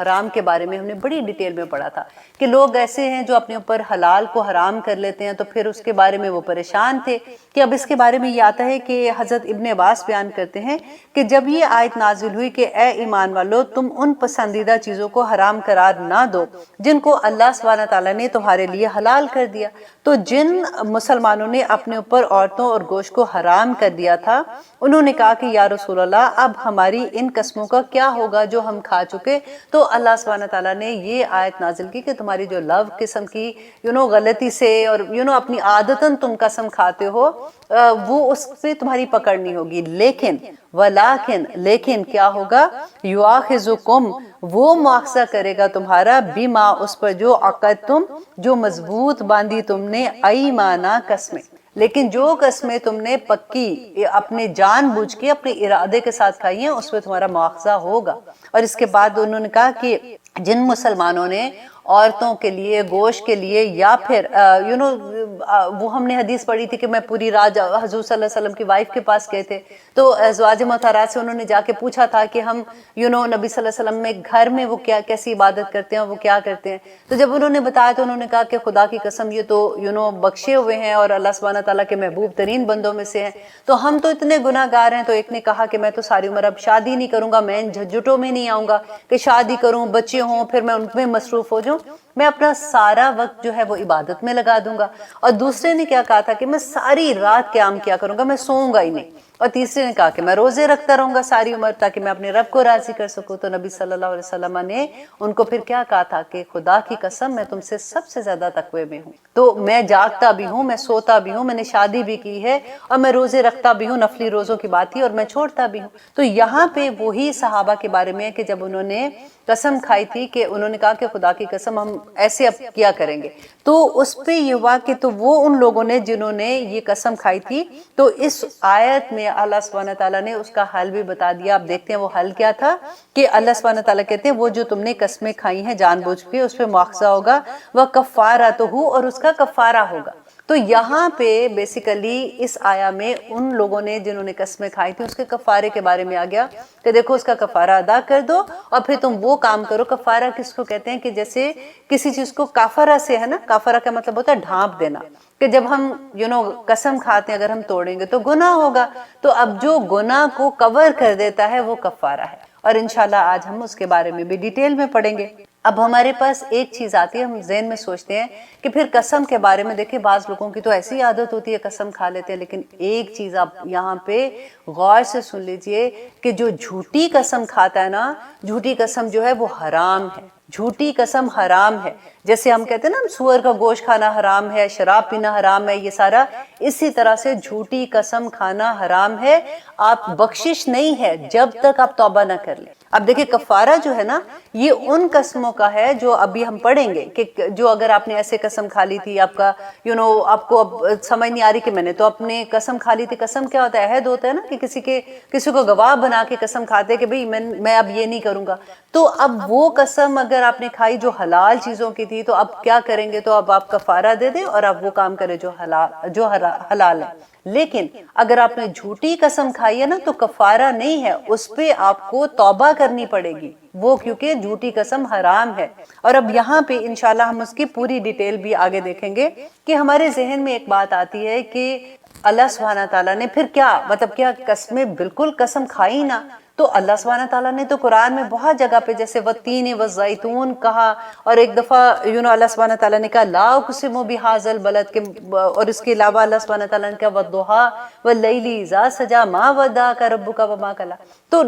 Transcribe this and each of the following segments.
حرام کے بارے میں ہم نے بڑی ڈیٹیل میں پڑھا تھا کہ لوگ ایسے ہیں جو اپنے اوپر حلال کو حرام کر لیتے ہیں، تو پھر اس کے بارے میں وہ پریشان تھے کہ اب اس کے بارے میں یہ آتا ہے کہ حضرت ابن عباس بیان کرتے ہیں کہ جب یہ آیت نازل ہوئی کہ اے ایمان والو تم ان پسندیدہ چیزوں کو حرام قرار نہ دو جن کو اللہ سبحانہ تعالیٰ نے تمہارے لیے حلال کر دیا، تو جن مسلمانوں نے اپنے اوپر عورتوں اور گوشت کو حرام کر دیا تھا انہوں نے کہا کہ یا رسول اللہ اب ہماری ان قسموں کا کیا ہوگا جو ہم کھا چکے؟ تو اللہ سبحانہ تعالیٰ نے یہ آیت نازل کی کہ تمہاری جو لو قسم کی غلطی سے اور اپنی عادتاً تم قسم کھاتے ہو وہ اس سے تمہاری پکڑنی ہوگی، لیکن کیا ہوگا؟ یؤاخذکم، وہ مواخذہ کرے گا تمہارا، بما، اس پر جو عقدتم، جو مضبوط باندھی تم نے، ایمانا، قسمیں، لیکن جو قسمیں تم نے پکی اپنے جان بوجھ کے اپنے ارادے کے ساتھ کھائی ہیں اس پہ تمہارا مواخذہ ہوگا۔ اور اس کے بعد انہوں نے کہا کہ جن مسلمانوں نے عورتوں کے لیے گوشت کے لیے یا پھر وہ ہم نے حدیث پڑھی تھی کہ میں پوری رات حضور صلی اللہ علیہ وسلم کی وائف کے پاس گئے تھے، تو ازواج مطہرات سے انہوں نے جا کے پوچھا تھا کہ ہم نبی صلی اللہ علیہ وسلم میں گھر میں وہ کیا کیسی عبادت کرتے ہیں، وہ کیا کرتے ہیں، تو جب انہوں نے بتایا تو انہوں نے کہا کہ خدا کی قسم یہ تو بخشے ہوئے ہیں اور اللہ سبحانہ تعالیٰ کے محبوب ترین بندوں میں سے ہیں، تو ہم تو اتنے گناہ گار ہیں۔ تو ایک نے کہا کہ میں تو ساری عمر اب شادی نہیں کروں گا، میں ان جھجھٹوں میں نہیں آؤں گا کہ شادی کروں، بچے ہوں، پھر میں ان میں مصروف ہو جاؤں، میں اپنا سارا وقت جو ہے وہ عبادت میں لگا دوں گا۔ اور دوسرے نے کیا کہا تھا کہ میں ساری رات قیام کیا کروں گا، میں سوؤں گا ہی نہیں۔ اور تیسرے نے کہا کہ میں روزے رکھتا رہوں گا ساری عمر تاکہ میں اپنے رب کو راضی کر سکوں۔ تو نبی صلی اللہ علیہ وسلم نے ان کو پھر کیا کہا تھا کہ خدا کی قسم میں تم سے سب سے زیادہ تقوی میں ہوں، تو میں جاگتا بھی ہوں، میں سوتا بھی ہوں، میں نے شادی بھی کی ہے اور میں روزے رکھتا بھی ہوں، نفلی روزوں کی بات تھی، اور میں چھوڑتا بھی ہوں۔ تو یہاں پہ وہی صحابہ کے بارے میں ہے کہ جب انہوں نے قسم کھائی تھی کہ انہوں نے کہا کہ خدا کی قسم ہم ایسے اب کیا کریں گے، تو اس پہ یہ ہوا کہ تو وہ ان لوگوں نے جنہوں نے یہ قسم کھائی تھی، تو اس آیت میں اللہ سبحانہ تعالیٰ نے اس کا حل بھی بتا دیا۔ آپ دیکھتے ہیں وہ حل کیا تھا کہ اللہ سبحانہ تعالیٰ کہتے ہیں وہ جو تم نے قسمیں کھائی ہیں جان بوجھ کے اس پہ مواخذہ ہوگا، وَكَفَّارَتُهُ، اور اس کا کفارہ ہوگا۔ تو یہاں پہ بیسیکلی اس آیا میں ان لوگوں نے جنہوں نے قسمیں کھائی تھی اس کے کفارے کے بارے میں آ گیا کہ دیکھو اس کا کفارہ ادا کر دو اور پھر تم وہ کام کرو۔ کفارہ کس کو کہتے ہیں کہ جیسے کسی چیز کو کافرہ سے ہے نا، کافرہ کا مطلب ہوتا ہے ڈھانپ دینا، کہ جب ہم قسم کھاتے ہیں اگر ہم توڑیں گے تو گناہ ہوگا، تو اب جو گناہ کو کور کر دیتا ہے وہ کفارہ ہے، اور انشاءاللہ آج ہم اس کے بارے میں بھی ڈیٹیل میں پڑھیں گے۔ اب ہمارے پاس ایک چیز آتی ہے، ہم ذہن میں سوچتے ہیں کہ پھر قسم کے بارے میں دیکھیں بعض لوگوں کی تو ایسی عادت ہوتی ہے قسم کھا لیتے ہیں، لیکن ایک چیز آپ یہاں پہ غور سے سن لیجئے کہ جو جھوٹی قسم کھاتا ہے نا، جھوٹی قسم جو ہے وہ حرام ہے، جھوٹی قسم حرام ہے۔ جیسے ہم کہتے ہیں نا سور کا گوشت کھانا حرام ہے، شراب پینا حرام ہے، یہ سارا اسی طرح سے جھوٹی قسم کھانا حرام ہے۔ آپ بخشش نہیں ہے جب تک آپ توبہ نہ کر لیں۔ اب دیکھیں کفارہ جو ہے نا یہ ان قسموں کا ہے جو ابھی ہم پڑھیں گے کہ جو اگر آپ نے ایسے قسم کھا لی تھی، آپ کا آپ کو اب سمجھ نہیں آ رہی کہ میں نے تو اپنے قسم کھا لی تھی۔ قسم کیا ہوتا ہے؟ عہد ہوتا ہے نا کہ کسی کو گواہ بنا کے قسم کھاتے کہ بھئی میں اب یہ نہیں کروں گا، تو اب وہ قسم اگر آپ نے کھائی جو حلال چیزوں کی تھی تو اب کیا کریں گے؟ تو اب آپ کفارہ دے دیں اور آپ وہ کام کریں جو حلال ہے۔ لیکن اگر آپ نے جھوٹی قسم کھائی ہے نا تو کفارہ نہیں ہے، اس پہ آپ کو توبہ کرنی پڑے گی، وہ کیونکہ جھوٹی قسم حرام ہے۔ اور اب یہاں پہ انشاءاللہ ہم اس کی پوری ڈیٹیل بھی آگے دیکھیں گے کہ ہمارے ذہن میں ایک بات آتی ہے کہ اللہ سبحانہ تعالیٰ نے پھر کیا مطلب کیا قسمیں بالکل قسم کھائی نہ؟ تو اللہ سبحانہ تعالیٰ نے تو قرآن میں بہت جگہ پہ جیسے والتین والزیتون کہا، اور ایک دفعہ اللہ سبحانہ تعالیٰ نے کہا لا اقسم بہذا البلد، اور اس کے علاوہ اللہ سبحانہ تعالیٰ نے کہا والضحیٰ واللیل اذا سجی ما ودعک ربک وما قلی۔ تو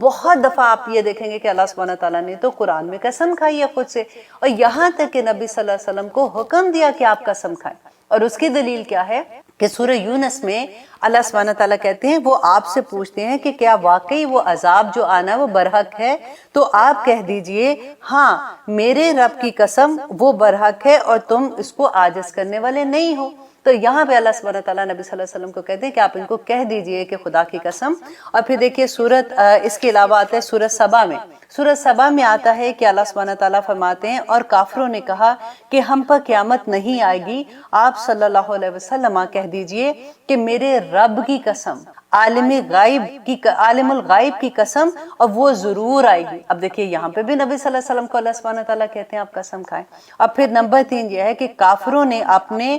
بہت دفعہ آپ یہ دیکھیں گے کہ اللہ سبحانہ تعالیٰ نے تو قرآن میں قسم کھائی ہے خود سے، اور یہاں تک کہ نبی صلی اللہ علیہ وسلم کو حکم دیا کہ آپ قسم کھائیں۔ اور اس کی دلیل کیا ہے کہ سورہ یونس میں اللہ سبحانہ تعالیٰ کہتے ہیں وہ آپ سے پوچھتے ہیں کہ کیا واقعی وہ عذاب جو آنا وہ برحق ہے؟ تو آپ کہہ دیجئے ہاں میرے رب کی قسم وہ برحق ہے اور تم اس کو عاجز کرنے والے نہیں ہو۔ تو یہاں پہ اللہ سبحانہ تعالیٰ نبی صلی اللہ علیہ وسلم کو کہتے ہیں کہ آپ ان کو کہہ دیجئے کہ خدا کی قسم۔ اور پھر دیکھیے سورت اس کے علاوہ آتا ہے سورت سبا میں، سورت سبا میں آتا ہے کہ اللہ سبحانہ تعالیٰ فرماتے ہیں اور کافروں نے کہا کہ ہم پر قیامت نہیں آئے گی، آپ صلی اللہ علیہ وسلم کہہ دیجئے کہ میرے رب کی قسم عالم الغائب کی قسم، اور وہ ضرور آئے گی۔ اب دیکھیے یہاں پہ بھی نبی صلی اللہ علیہ وسلم کو اللہ سبحانہ تعالیٰ کہتے ہیں آپ قسم کھائیں۔ اب پھر نمبر 3 یہ ہے کہ کافروں نے اپنے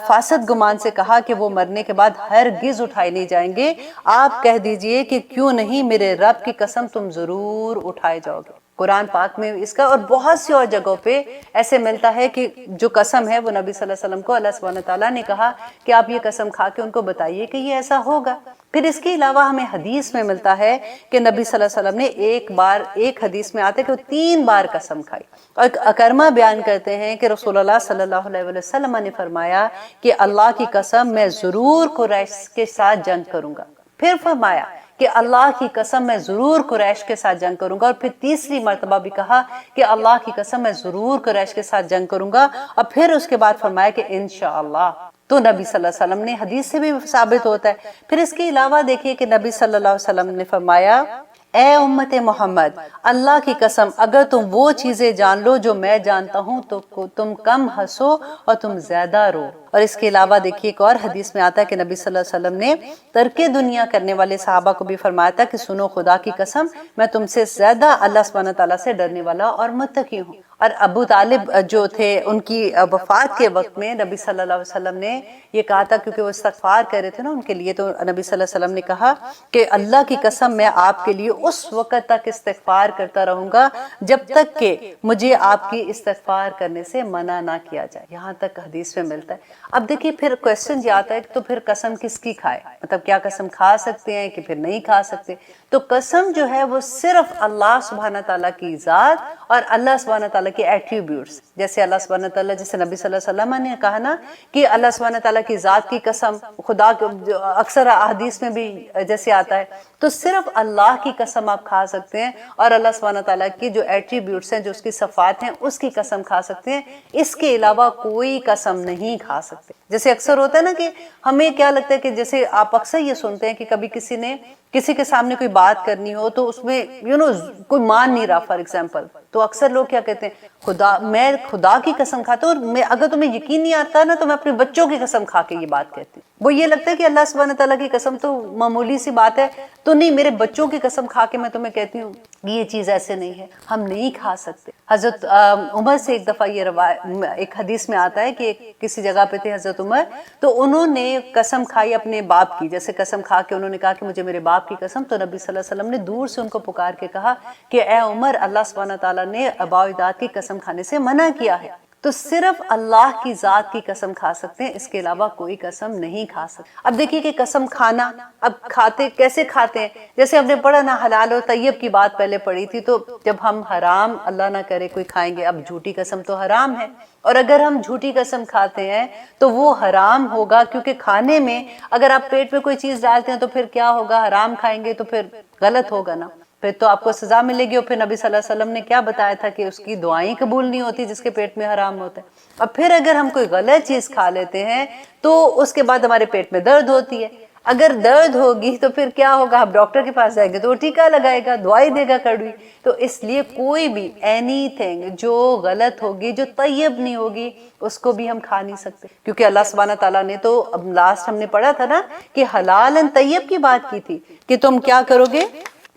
فاسد گمان سے کہا کہ وہ مرنے کے بعد ہرگز اٹھائے نہیں جائیں گے، آپ کہہ دیجئے کہ کیوں نہیں، میرے رب کی قسم تم ضرور اٹھائے جاؤ گے۔ قرآن پاک میں اس کا اور بہت سی اور جگہوں پہ ایسے ملتا ہے کہ جو قسم ہے وہ نبی صلی اللہ علیہ وسلم کو اللہ سبحانہ تعالیٰ نے کہا کہ آپ یہ قسم کھا کے ان کو بتائیے کہ یہ ایسا ہوگا۔ پھر اس کے علاوہ ہمیں حدیث میں ملتا ہے کہ نبی صلی اللہ علیہ وسلم نے ایک حدیث میں آتا ہے کہ وہ 3 بار قسم کھائی، اور اکرمہ بیان کرتے ہیں کہ رسول اللہ صلی اللہ علیہ وسلم نے فرمایا کہ اللہ کی قسم میں ضرور قریش کے ساتھ جنگ کروں گا، پھر فرمایا کہ اللہ کی قسم میں ضرور قریش کے ساتھ جنگ کروں گا، اور پھر تیسری مرتبہ بھی کہا کہ اللہ کی قسم میں ضرور قریش کے ساتھ جنگ کروں گا، اور پھر اس کے بعد فرمایا کہ انشاءاللہ۔ تو نبی صلی اللہ علیہ وسلم نے حدیث سے بھی ثابت ہوتا ہے۔ پھر اس کے علاوہ دیکھیے کہ نبی صلی اللہ علیہ وسلم نے فرمایا اے امت محمد، اللہ کی قسم اگر تم وہ چیزیں جان لو جو میں جانتا ہوں تو تم کم ہنسو اور تم زیادہ رو۔ اور اس کے علاوہ دیکھیے ایک اور حدیث میں آتا ہے کہ نبی صلی اللہ علیہ وسلم نے ترک دنیا کرنے والے صحابہ کو بھی فرمایا تھا کہ سنو، خدا کی قسم میں تم سے زیادہ اللہ سبحانہ تعالیٰ سے ڈرنے والا اور متقی ہوں۔ اور ابو طالب جو تھے ان کی وفات کے وقت میں نبی صلی اللہ علیہ وسلم نے یہ کہا تھا، کیونکہ وہ استغفار کر رہے تھے نا ان کے لیے، تو نبی صلی اللہ علیہ وسلم نے کہا کہ اللہ کی قسم میں آپ کے لیے اس وقت تک استغفار کرتا رہوں گا جب تک کہ مجھے آپ کی استغفار کرنے سے منع نہ کیا جائے۔ یہاں تک حدیث میں ملتا ہے۔ اب دیکھیے پھر کویسچن یہ آتا ہے کہ تو پھر قسم کس کی کھائے، مطلب کیا قسم کھا سکتے ہیں کہ پھر نہیں کھا سکتے؟ تو قسم جو ہے وہ صرف اللہ سبحانہ تعالیٰ کی ذات اور اللہ سبحانہ تعالیٰ کے ایٹریبیوٹس، جیسے اللہ سبحانہ تعالیٰ، جیسے نبی صلی اللہ علیہ وسلم نے کہا نا کہ اللہ سبحانہ تعالیٰ کی ذات کی قسم، خدا اکثر احادیث میں بھی جیسے آتا ہے، تو صرف اللہ کی قسم آپ کھا سکتے ہیں، اور اللہ سبحانہ تعالیٰ کی جو ایٹریبیوٹس ہیں، جو اس کی صفات ہیں، اس کی قسم کھا سکتے ہیں۔ اس کے علاوہ کوئی قسم نہیں کھا سکتے۔ جیسے اکثر ہوتا ہے نا کہ ہمیں کیا لگتا ہے کہ جیسے آپ اکثر یہ سنتے ہیں کہ کبھی کسی کے سامنے کوئی بات کرنی ہو تو اس میں کوئی مان نہیں رہا، فار ایگزامپل، تو اکثر لوگ کیا کہتے ہیں، میں خدا کی قسم کھاتا ہوں، اور اگر تمہیں یقین نہیں آتا نا تو میں اپنے بچوں کی قسم کھا کے یہ بات کہتی ہوں۔ وہ یہ لگتا ہے کہ اللہ سبحانہ تعالیٰ کی قسم تو معمولی سی بات ہے، تو نہیں، میرے بچوں کی قسم کھا کے میں تمہیں کہتی ہوں یہ چیز ایسے نہیں ہے، ہم نہیں کھا سکتے۔ حضرت عمر سے ایک دفعہ یہ ایک حدیث میں آتا ہے کہ کسی جگہ پہ تھے حضرت عمر، تو انہوں نے قسم کھائی اپنے باپ کی، جیسے قسم کھا کے انہوں نے کہا کہ مجھے میرے باپ کی قسم، تو نبی صلی اللہ علیہ وسلم نے دور سے ان کو پکار کے کہا کہ اے عمر، اللہ سبحانہ تعالیٰ نے آباء و اجداد کی قسم کھانے سے منع کیا ہے۔ تو صرف اللہ کی ذات کی قسم کھا سکتے ہیں، اس کے علاوہ کوئی قسم نہیں کھا سکتے۔ اب دیکھیے کہ قسم کھانا، اب کھاتے کیسے کھاتے ہیں؟ جیسے ہم نے پڑھا نا حلال و طیب کی بات پہلے پڑھی تھی، تو جب ہم حرام اللہ نہ کرے کوئی کھائیں گے، اب جھوٹی قسم تو حرام ہے، اور اگر ہم جھوٹی قسم کھاتے ہیں تو وہ حرام ہوگا، کیونکہ کھانے میں اگر آپ پیٹ میں کوئی چیز ڈالتے ہیں تو پھر کیا ہوگا، حرام کھائیں گے تو پھر غلط ہوگا نا، پھر تو آپ کو سزا ملے گی۔ اور پھر نبی صلی اللہ علیہ وسلم نے کیا بتایا تھا کہ اس کی دعائیں قبول نہیں ہوتی جس کے پیٹ میں حرام ہوتا ہے۔ اور پھر اگر ہم کوئی غلط چیز کھا لیتے ہیں تو اس کے بعد ہمارے پیٹ میں درد ہوتی ہے، اگر درد ہوگی تو پھر کیا ہوگا، آپ ڈاکٹر کے پاس جائیں گے تو وہ ٹیکا لگائے گا، دوائی دے گا کڑوی۔ تو اس لیے کوئی بھی اینی تھنگ جو غلط ہوگی، جو طیب نہیں ہوگی، اس کو بھی ہم کھا نہیں سکتے، کیونکہ اللہ سبحانہ تعالیٰ نے تو اب لاسٹ ہم نے پڑھا تھا نا کہ حلال طیب کی بات کی تھی کہ تم کیا کرو گے،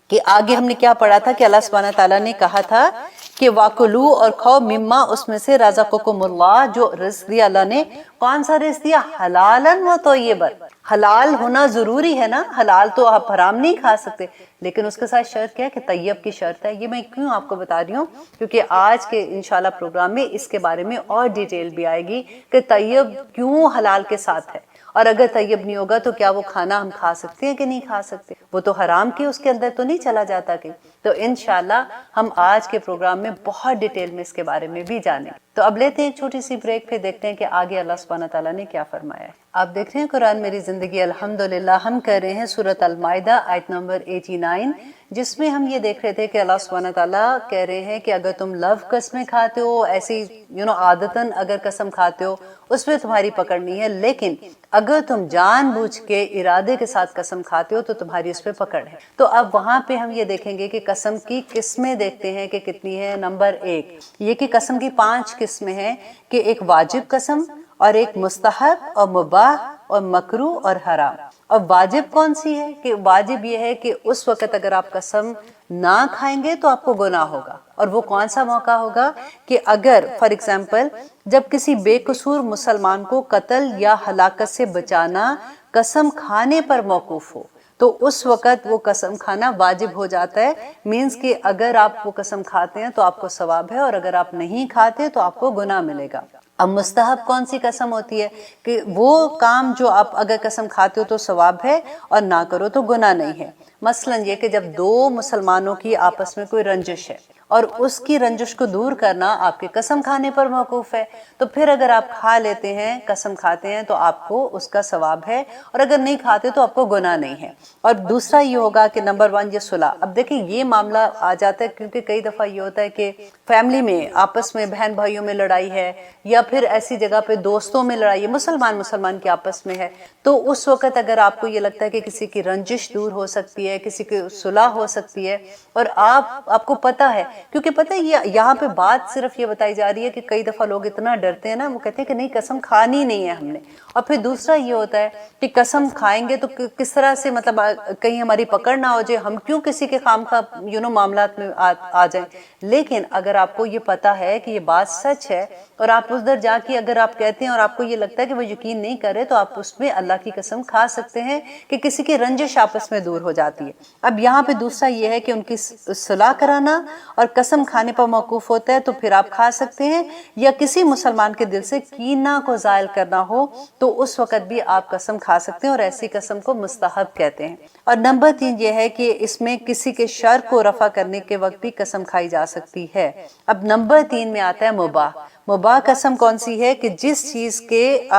کہ آگے ہم نے کیا پڑھا تھا کہ اللہ سبحانہ تعالیٰ نے کہا تھا کہ واکلو، اور کھاؤ، مما، اس میں سے رزقکم اللہ، جو رزق دیا اللہ نے۔ کون سا رزق دیا؟ حلالن و طیبا۔ حلال ہونا ضروری ہے نا، حلال تو آپ حرام نہیں کھا سکتے، لیکن اس کے ساتھ شرط کیا ہے کہ طیب کی شرط ہے۔ یہ میں کیوں آپ کو بتا رہی ہوں، کیونکہ آج کے انشاءاللہ پروگرام میں اس کے بارے میں اور ڈیٹیل بھی آئے گی کہ طیب کیوں حلال کے ساتھ ہے، اور اگر طیب نہیں ہوگا تو کیا وہ کھانا ہم کھا سکتے ہیں کہ نہیں کھا سکتے، وہ تو حرام کی اس کے اندر تو نہیں چلا جاتا کہ۔ تو انشاءاللہ ہم آج کے پروگرام میں بہت ڈیٹیل میں اس کے بارے میں بھی جانیں۔ تو اب لیتے ہیں ایک چھوٹی سی بریک، پھر دیکھتے ہیں کہ آگے اللہ سبحانہ تعالیٰ نے کیا فرمایا ہے۔ آپ دیکھ رہے ہیں قرآن میری زندگی، الحمدللہ ہم کر رہے ہیں سورۃ المائدہ آیت نمبر 89، جس میں ہم یہ دیکھ رہے تھے کہ اللہ سبحانہ تعالیٰ کہہ رہے ہیں کہ اگر تم لو قسمیں کھاتے ہو، ایسی عادتاً اگر قسم کھاتے ہو، اس میں تمہاری پکڑ نہیں ہے، لیکن اگر تم جان بوجھ کے ارادے کے ساتھ قسم کھاتے ہو تو تمہاری اس پہ پکڑ ہے۔ تو اب وہاں پہ ہم یہ دیکھیں گے کہ قسم کی قسمیں دیکھتے ہیں کہ کتنی ہے۔ نمبر 1 یہ کہ قسم کی 5 قسمیں ہیں، کہ ایک واجب قسم، اور ایک مستحب اور مباح اور مکروہ اور حرام۔ اور واجب کون سی ہے؟ کہ واجب یہ ہے کہ اس وقت اگر آپ قسم نہ کھائیں گے تو آپ کو گناہ ہوگا. اور وہ کون سا موقع ہوگا؟ کہ اگر فار ایگزامپل جب کسی بے قصور مسلمان کو قتل یا ہلاکت سے بچانا قسم کھانے پر موقوف ہو تو اس وقت وہ قسم کھانا واجب ہو جاتا ہے. مینز کہ اگر آپ وہ قسم کھاتے ہیں تو آپ کو ثواب ہے، اور اگر آپ نہیں کھاتے تو آپ کو گناہ ملے گا. اب مستحب کون سی قسم ہوتی ہے؟ کہ وہ کام جو آپ اگر قسم کھاتے ہو تو ثواب ہے اور نہ کرو تو گناہ نہیں ہے. مثلا یہ کہ جب دو مسلمانوں کی آپس میں کوئی رنجش ہے اور اس کی رنجش کو دور کرنا آپ کے قسم کھانے پر موقوف ہے، تو پھر اگر آپ کھا لیتے ہیں، قسم کھاتے ہیں، تو آپ کو اس کا ثواب ہے، اور اگر نہیں کھاتے تو آپ کو گناہ نہیں ہے. اور دوسرا یہ ہوگا کہ نمبر 1 یہ صلح. اب دیکھیں یہ معاملہ آ جاتا ہے کیونکہ کئی دفعہ یہ ہوتا ہے کہ فیملی میں آپس میں بہن بھائیوں میں لڑائی ہے، یا پھر ایسی جگہ پہ دوستوں میں لڑائی ہے، مسلمان کے آپس میں ہے، تو اس وقت اگر آپ کو یہ لگتا ہے کہ کسی کی رنجش دور ہو سکتی ہے، کسی کی صلح ہو سکتی ہے، اور آپ کو پتہ ہے، کیونکہ پتہ ہے یہاں پہ بات صرف یہ بتائی جا رہی ہے کہ کئی دفعہ لوگ اتنا ڈرتے ہیں نا، وہ کہتے ہیں کہ نہیں قسم کھانی نہیں ہے ہم نے. اور پھر دوسرا یہ ہوتا ہے کہ قسم کھائیں گے تو کس طرح سے مطلب کہیں ہماری پکڑ نہ ہو جائے، ہم کیوں کسی کے خواہ معاملات میں آ جائیں. لیکن اگر آپ کو یہ پتہ ہے کہ یہ بات سچ ہے، اور آپ ادھر جا کے اگر آپ کہتے ہیں اور آپ کو یہ لگتا ہے کہ وہ یقین نہیں کرے، تو آپ اس میں اللہ کی قسم کھا سکتے ہیں کہ کسی کی رنجش آپس میں دور ہو جاتی ہے. اب یہاں پہ دوسرا یہ ہے کہ ان کی صلح کرانا اور قسم کھانے پر موقوف ہوتا ہے، تو پھر آپ کھا سکتے ہیں. یا کسی مسلمان کے دل سے کینہ کو زائل کرنا ہو تو اس وقت بھی آپ قسم کھا سکتے ہیں، اور ایسی قسم کو مستحب کہتے ہیں. اور نمبر 3 یہ ہے کہ اس میں کسی کے شر کو رفع کرنے کے وقت بھی قسم کھائی جا سکتی ہے. اب نمبر 3 میں آتا ہے مباح. مباح قسم کون سی ہے؟ کہ جس چیز کے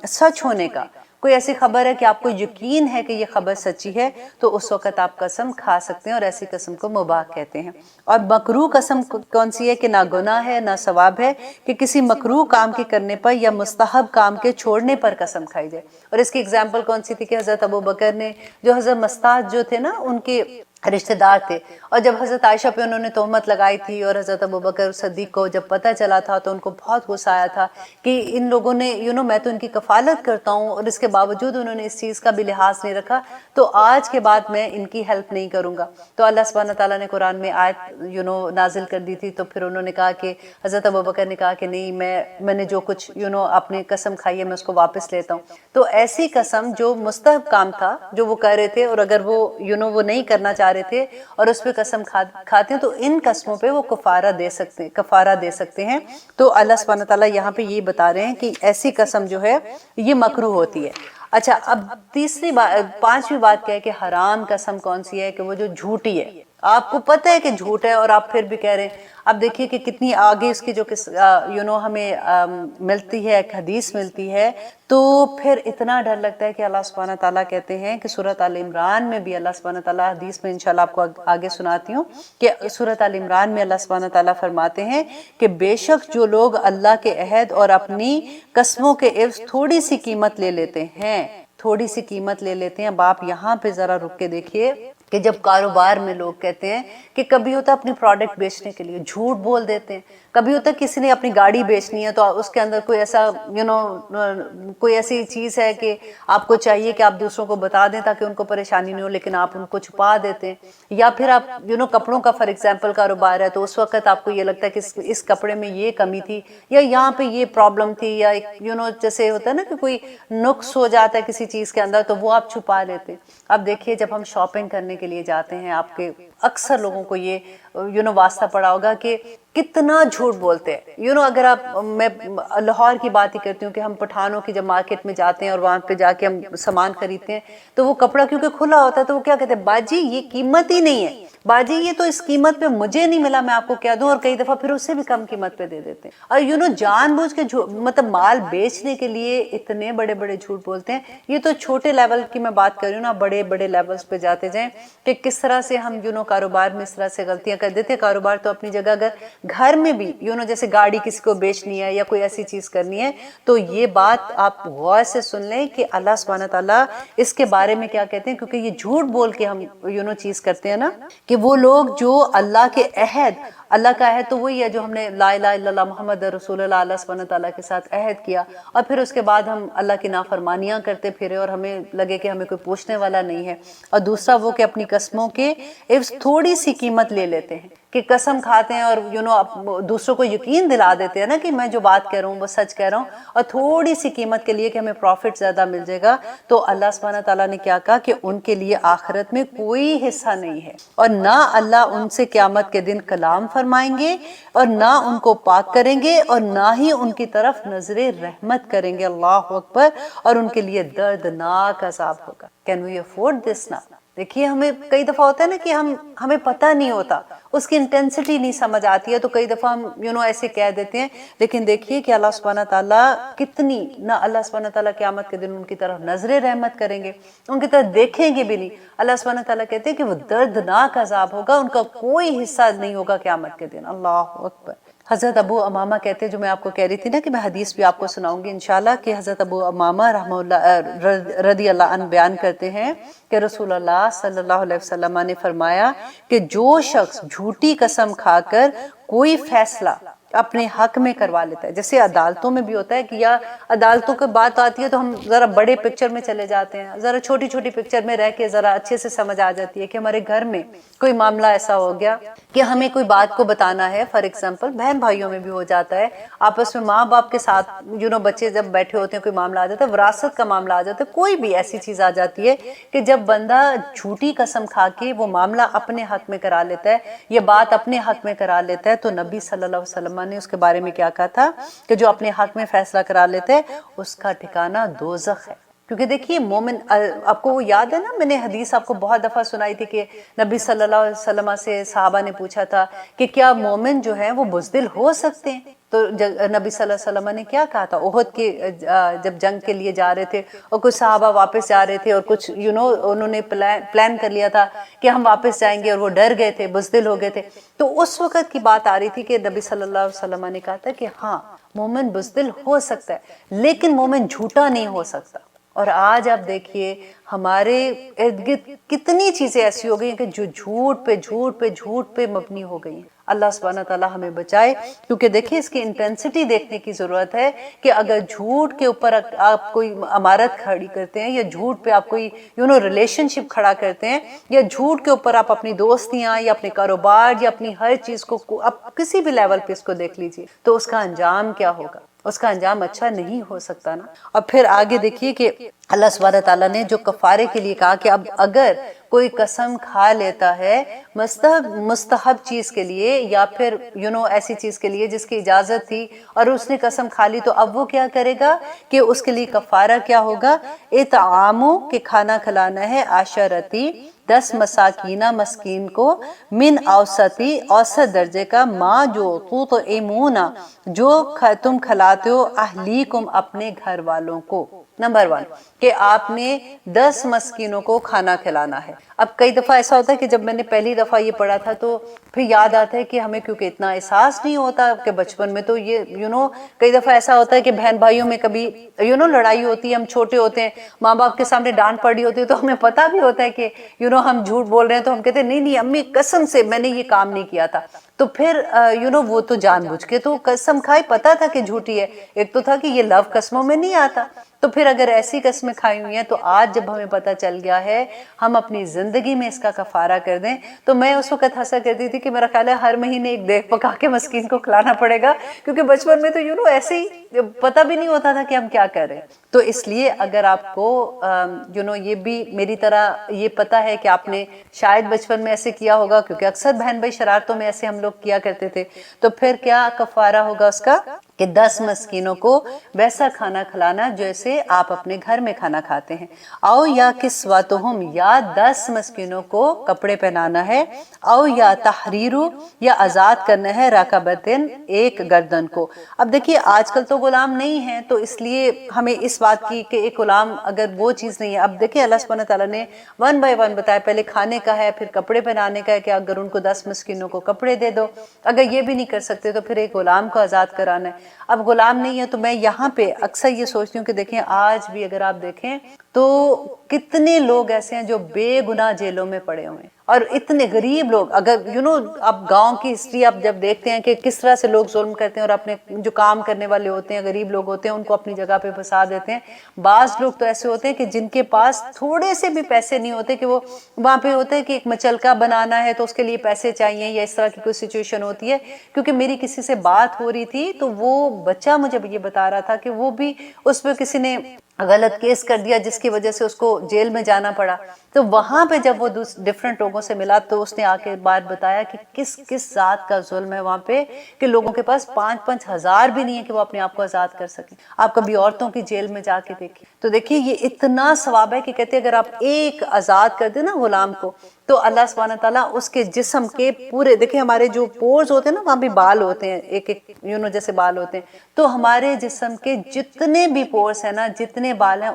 سچ ہونے کا کوئی ایسی خبر ہے کہ آپ کو یقین ہے کہ یہ خبر سچی ہے، تو اس وقت آپ قسم کھا سکتے ہیں، اور ایسی قسم کو مباح کہتے ہیں. اور مکروہ قسم کون سی ہے؟ کہ نہ گناہ ہے نہ ثواب ہے، کہ کسی مکروہ کام کے کرنے پر یا مستحب کام کے چھوڑنے پر قسم کھائی جائے. اور اس کی اگزامپل کون سی تھی؟ کہ حضرت ابوبکر نے، جو حضرت مستعد جو تھے نا ان کے رشتہ دار تھے، اور جب حضرت عائشہ پہ انہوں نے تہمت لگائی تھی، اور حضرت ابوبکر صدیق کو جب پتہ چلا تھا تو ان کو بہت غصہ آیا تھا کہ ان لوگوں نے میں تو ان کی کفالت کرتا ہوں، اور اس کے باوجود انہوں نے اس چیز کا بھی لحاظ نہیں رکھا، تو آج کے بعد میں ان کی ہیلپ نہیں کروں گا. تو اللہ سبحانہ تعالیٰ نے قرآن میں آیت نازل کر دی تھی. تو پھر انہوں نے کہا کہ حضرت ابوبکر نے کہا کہ نہیں، میں نے جو کچھ اپنی قسم کھائی ہے میں اس کو واپس لیتا ہوں. تو ایسی قسم جو مستحب کام تھا جو وہ کر رہے تھے، اور اگر وہ وہ نہیں کرنا چاہ رہے تھے اور اس پہ قسم کھاتے ہیں، تو ان قسموں پہ وہ کفارہ دے سکتے ہیں. تو اللہ سبحانہ تعالیٰ یہاں پہ یہ بتا رہے ہیں کہ ایسی قسم جو ہے یہ مکروہ ہوتی ہے. اچھا، اب پانچویں بات کیا ہے کہ حرام قسم کون سی ہے؟ کہ وہ جو جھوٹی ہے، آپ کو پتہ ہے کہ جھوٹ ہے اور آپ پھر بھی کہہ رہے ہیں. اب دیکھیے کہ کتنی آگے اس کی جو ہمیں ملتی ہے، ایک حدیث ملتی ہے، تو پھر اتنا ڈر لگتا ہے کہ اللہ سبحانہ تعالیٰ کہتے ہیں کہ سورۃ آل عمران میں بھی اللہ سبحانہ تعالیٰ، حدیث میں انشاءاللہ آپ کو آگے سناتی ہوں، کہ سورۃ آل عمران میں اللہ سبحانہ تعالیٰ فرماتے ہیں کہ بے شک جو لوگ اللہ کے عہد اور اپنی قسموں کے عوض تھوڑی سی قیمت لے لیتے ہیں. اب آپ یہاں پہ ذرا رک کے دیکھیے کہ جب کاروبار میں لوگ کہتے ہیں کہ کبھی ہوتا اپنی پروڈکٹ بیچنے کے لیے جھوٹ بول دیتے ہیں، کبھی ہوتا کسی نے اپنی گاڑی بیچنی ہے تو اس کے اندر کوئی ایسا کوئی ایسی چیز ہے کہ آپ کو چاہیے کہ آپ دوسروں کو بتا دیں تاکہ ان کو پریشانی نہیں ہو، لیکن آپ ان کو چھپا دیتے ہیں. یا پھر آپ کپڑوں کا فار ایگزامپل کاروبار ہے، تو اس وقت آپ کو یہ لگتا ہے کہ اس کپڑے میں یہ کمی تھی، یا یہاں پہ یہ پرابلم تھی، یا جیسے ہوتا ہے نا کہ کوئی نقص ہو جاتا ہے کسی چیز کے اندر، تو وہ آپ چھپا لیتے ہیں. اب دیکھیے جب ہم شاپنگ کرنے کے لیے جاتے ہیں، آپ کے اکثر لوگوں کو یہ واسطہ پڑا ہوگا کہ کتنا جھوٹ بولتے ہیں. اگر میں لاہور کی بات ہی کرتی ہوں کہ ہم پٹھانوں کی جب مارکیٹ میں جاتے ہیں اور وہاں پہ جا کے ہم سامان خریدتے ہیں، تو وہ کپڑا کیونکہ کھلا ہوتا ہے تو وہ کیا کہتے ہیں، باجی یہ قیمت ہی نہیں ہے، باجی یہ تو اس قیمت پہ مجھے نہیں ملا، میں آپ کو کہہ دوں، اور کئی دفعہ پھر اس سے بھی کم قیمت پہ دے دیتے ہیں. اور جان بوجھ کے مطلب مال بیچنے کے لیے اتنے بڑے بڑے جھوٹ بولتے ہیں. یہ تو چھوٹے لیول کی میں بات کر رہی ہوں نا، بڑے بڑے لیولز پہ جاتے جائیں کہ کس طرح سے ہم کاروبار میں اس طرح سے غلطیاں کر دیتے ہیں. کاروبار تو اپنی جگہ، اگر گھر میں بھی جیسے گاڑی کسی کو بیچنی ہے یا کوئی ایسی چیز کرنی ہے، تو یہ بات آپ غور سے سن لیں کہ اللہ سبحانہ تعالیٰ اس کے بارے میں کیا کہتے ہیں. کیونکہ یہ جھوٹ بول کے ہم چیز کرتے ہیں نا، کہ وہ لوگ جو اللہ کے عہد، اللہ کا عہد تو وہی ہے جو ہم نے لا الہ الا اللہ محمد رسول اللہ اللہ سبحانہ تعالیٰ کے ساتھ عہد کیا، اور پھر اس کے بعد ہم اللہ کی نافرمانیاں کرتے پھرے اور ہمیں لگے کہ ہمیں کوئی پوچھنے والا نہیں ہے۔ اور دوسرا وہ کہ اپنی قسموں کے عوض تھوڑی سی قیمت لے لیتے ہیں، کہ قسم کھاتے ہیں اور دوسروں کو یقین دلا دیتے ہیں نا کہ میں جو بات کہہ رہا ہوں وہ سچ کہہ رہا ہوں، اور تھوڑی سی قیمت کے لیے کہ ہمیں پروفٹ زیادہ مل جائے گا، تو اللہ سبحانہ تعالیٰ نے کیا کہا کہ ان کے لیے آخرت میں کوئی حصہ نہیں ہے، اور نہ اللہ ان سے قیامت کے دن کلام فرمائیں گے، اور نہ ان کو پاک کریں گے، اور نہ ہی ان کی طرف نظر رحمت کریں گے۔ اللہ اکبر۔ اور ان کے لیے دردناک عذاب ہوگا۔ Can we afford this now؟ دیکھیے ہمیں کئی دفعہ ہوتا ہے نا کہ ہمیں پتہ نہیں ہوتا، اس کی انٹینسٹی نہیں سمجھ آتی ہے، تو کئی دفعہ ہم ایسے کہہ دیتے ہیں، لیکن دیکھیے کہ اللہ سبحانہ تعالیٰ کتنی، نہ اللہ سبحانہ تعالیٰ قیامت کے دن ان کی طرف نظر رحمت کریں گے، ان کی طرف دیکھیں گے بھی نہیں۔ اللہ سبحانہ تعالیٰ کہتے ہیں کہ وہ دردناک عذاب ہوگا، ان کا کوئی حصہ نہیں ہوگا قیامت کے دن۔ اللہ اکبر۔ حضرت ابو امامہ کہتے ہیں، جو میں آپ کو کہہ رہی تھی نا کہ میں حدیث بھی آپ کو سناؤں گی انشاءاللہ، کہ حضرت ابو امامہ رحمہ اللہ رضی اللہ عنہ بیان کرتے ہیں کہ رسول اللہ صلی اللہ علیہ وسلم نے فرمایا کہ جو شخص جھوٹی قسم کھا کر کوئی فیصلہ اپنے حق میں کروا لیتا ہے، جیسے عدالتوں میں بھی ہوتا ہے کہ یا عدالتوں کی بات آتی ہے تو ہم ذرا بڑے پکچر میں چلے جاتے ہیں، ذرا چھوٹی چھوٹی پکچر میں رہ کے ذرا اچھے سے سمجھ آ جاتی ہے کہ ہمارے گھر میں کوئی معاملہ ایسا ہو گیا کہ ہمیں کوئی بات کو بتانا ہے، فار ایگزامپل بہن بھائیوں میں بھی ہو جاتا ہے، آپس میں ماں باپ کے ساتھ بچے جب بیٹھے ہوتے ہیں، کوئی معاملہ آ جاتا ہے، وراثت کا معاملہ آ جاتا ہے، کوئی بھی ایسی چیز آ جاتی ہے کہ جب بندہ جھوٹی قسم کھا کے وہ معاملہ اپنے حق میں کرا لیتا ہے، یہ بات اپنے حق میں کرا لیتا ہے، تو نبی صلی اللہ علیہ وسلم نے اس کے بارے میں کیا کہا تھا کہ جو اپنے حق میں فیصلہ کرا لیتا ہے اس کا ٹھکانہ دوزخ ہے۔ کیونکہ دیکھیے مومن، آپ کو وہ یاد ہے نا، میں نے حدیث آپ کو بہت دفعہ سنائی تھی کہ نبی صلی اللہ علیہ وسلم سے صحابہ نے پوچھا تھا کہ کیا مومن جو ہیں وہ بزدل ہو سکتے ہیں؟ تو نبی صلی اللہ علیہ وسلم نے کیا کہا تھا؟ احد کے جب جنگ کے لیے جا رہے تھے اور کچھ صحابہ واپس جا رہے تھے، اور کچھ انہوں نے پلان کر لیا تھا کہ ہم واپس جائیں گے، اور وہ ڈر گئے تھے، بزدل ہو گئے تھے، تو اس وقت کی بات آ رہی تھی کہ نبی صلی اللہ علیہ وسلم نے کہا تھا کہ ہاں مومن بزدل ہو سکتا ہے، لیکن مومن جھوٹا نہیں ہو سکتا۔ اور آج آپ دیکھیے ہمارے ارد گرد کتنی چیزیں ایسی ہو گئی ہیں کہ جو جھوٹ پہ جھوٹ پہ جھوٹ پہ مبنی ہو گئی ہیں۔ اللہ سبحانہ تعالیٰ ہمیں بچائے، کیونکہ دیکھیں اس کی انٹینسٹی دیکھنے کی ضرورت ہے کہ اگر جھوٹ کے اوپر آپ کوئی عمارت کھڑی کرتے ہیں، یا جھوٹ پہ آپ کوئی ریلیشن شپ کھڑا کرتے ہیں، یا جھوٹ کے اوپر آپ اپنی دوستیاں یا اپنے کاروبار یا اپنی ہر چیز کو آپ کسی بھی لیول پہ اس کو دیکھ لیجئے، تو اس کا انجام کیا ہوگا؟ اس کا انجام اچھا نہیں ہو سکتا نا۔ اور پھر آگے دیکھیے کہ اللہ سبحانہ تعالیٰ نے جو کفارے کے لیے کہا کہ اب اگر کوئی قسم کھا لیتا ہے مستحب چیز کے لیے، یا پھر ایسی چیز کے لیے جس کی اجازت تھی، اور اس نے قسم کھا لی، تو اب وہ کیا کرے گا کہ اس کے لیے کفارہ کیا ہوگا؟ اطعامو، کہ کھانا کھلانا ہے، عشرتی 10 مساکینہ مسکین کو، من اوسطی اوسط درجے کا، ما جو تطعمون جو تم کھلاتے ہو، اہلیکم اپنے گھر والوں کو۔ نمبر 1 کہ آپ نے 10 مسکینوں کو کھانا کھلانا ہے۔ اب کئی دفعہ ایسا ہوتا ہے کہ جب میں نے پہلی دفعہ یہ پڑھا تھا تو پھر یاد آتا ہے کہ ہمیں کیونکہ اتنا احساس نہیں ہوتا کہ بچپن میں تو یہ کئی دفعہ ایسا ہوتا ہے کہ بہن بھائیوں میں کبھی لڑائی ہوتی ہے، ہم چھوٹے ہوتے ہیں، ماں باپ کے سامنے ڈانٹ پڑی ہوتی ہے، تو ہمیں پتہ بھی ہوتا ہے کہ ہم جھوٹ بول رہے ہیں، تو ہم کہتے ہیں نہیں نہیں امی قسم سے میں نے یہ کام نہیں کیا تھا، تو پھر وہ تو جان بوجھ کے تو قسم کھائی، پتہ تھا کہ جھوٹی ہے، ایک تو تھا کہ یہ لو قسموں میں نہیں آتا، تو پھر اگر ایسی قسمیں کھائی ہوئی ہیں، تو آج جب ہمیں پتہ چل گیا ہے ہم اپنی زندگی میں اس کا کفارہ کر دیں، تو میں اس وقت ہنسا کرتی تھی کہ میرا خیال ہے ہر مہینے ایک دیگ پکا کے مسکین کو کھلانا پڑے گا، کیونکہ بچپن میں تو ایسے ہی پتہ بھی نہیں ہوتا تھا کہ ہم کیا کر رہے ہیں۔ تو اس لیے اگر آپ کو یہ بھی میری طرح یہ پتہ ہے کہ آپ نے شاید بچپن میں ایسے کیا ہوگا، کیونکہ اکثر بہن بھائی شرارتوں میں ایسے ہم لوگ کیا کرتے تھے، تو پھر کیا کفارہ ہوگا اس کا کہ 10 مسکینوں کو ویسا کھانا کھلانا جیسے آپ اپنے گھر میں کھانا کھاتے ہیں، او یا کسوتہم، یا 10 مسکینوں کو کپڑے پہنانا ہے، او یا تحریرو، یا آزاد کرنا ہے، رقبتن، ایک گردن کو۔ اب دیکھیے آج کل تو غلام نہیں ہیں، تو اس لیے ہمیں اس بات کی کہ ایک غلام اگر وہ چیز نہیں ہے، اب دیکھیں اللہ سبحانہ تعالیٰ نے 1 بائی 1 بتایا، پہلے کھانے کا ہے، پھر کپڑے پہنانے کا ہے کہ اگر ان کو 10 مسکینوں کو کپڑے دے دو، اگر یہ بھی نہیں کر سکتے تو پھر ایک غلام کو آزاد کرانا ہے۔ اب غلام نہیں ہے تو میں یہاں پہ اکثر یہ سوچتی ہوں کہ دیکھیں آج بھی اگر آپ دیکھیں تو کتنے لوگ ایسے ہیں جو بے گناہ جیلوں میں پڑے ہوئے ہیں، اور اتنے غریب لوگ، اگر اب گاؤں کی ہسٹری آپ جب دیکھتے ہیں کہ کس طرح سے لوگ ظلم کرتے ہیں اور اپنے جو کام کرنے والے ہوتے ہیں غریب لوگ ہوتے ہیں ان کو اپنی جگہ پہ پھنسا دیتے ہیں۔ بعض لوگ تو ایسے ہوتے ہیں کہ جن کے پاس تھوڑے سے بھی پیسے نہیں ہوتے، کہ وہ وہاں پہ ہوتا ہے کہ ایک مچلکا بنانا ہے تو اس کے لیے پیسے چاہیے، یا اس طرح کی کوئی سچویشن ہوتی ہے۔ کیونکہ میری کسی سے بات ہو رہی تھی تو وہ بچہ مجھے یہ بتا رہا تھا کہ وہ بھی اس پہ کسی نے غلط کیس کر دیا جس کی وجہ سے اس کو جیل میں جانا پڑا۔ تو وہاں پہ جب وہ ڈیفرنٹ لوگوں سے ملا تو اس نے آ کے بات بتایا کہ کس کس ذات کا ظلم ہے وہاں پہ، کہ لوگوں کے پاس 5,000 بھی نہیں ہے کہ وہ اپنے آپ کو آزاد کر سکیں۔ آپ کبھی عورتوں کی جیل میں جا کے دیکھیں تو دیکھیے یہ اتنا ثواب ہے کہ کہتے ہیں اگر آپ ایک آزاد کر دیں نا غلام کو تو اللہ سبحانہ تعالیٰ اس کے جسم کے پورے، دیکھیں ہمارے جو پورز ہوتے ہیں نا وہاں بھی بال ہوتے ہیں، ایک ایک جیسے بال ہوتے ہیں، تو ہمارے جسم کے جتنے بھی پورز ہیں نا، جتنے بال ہیں،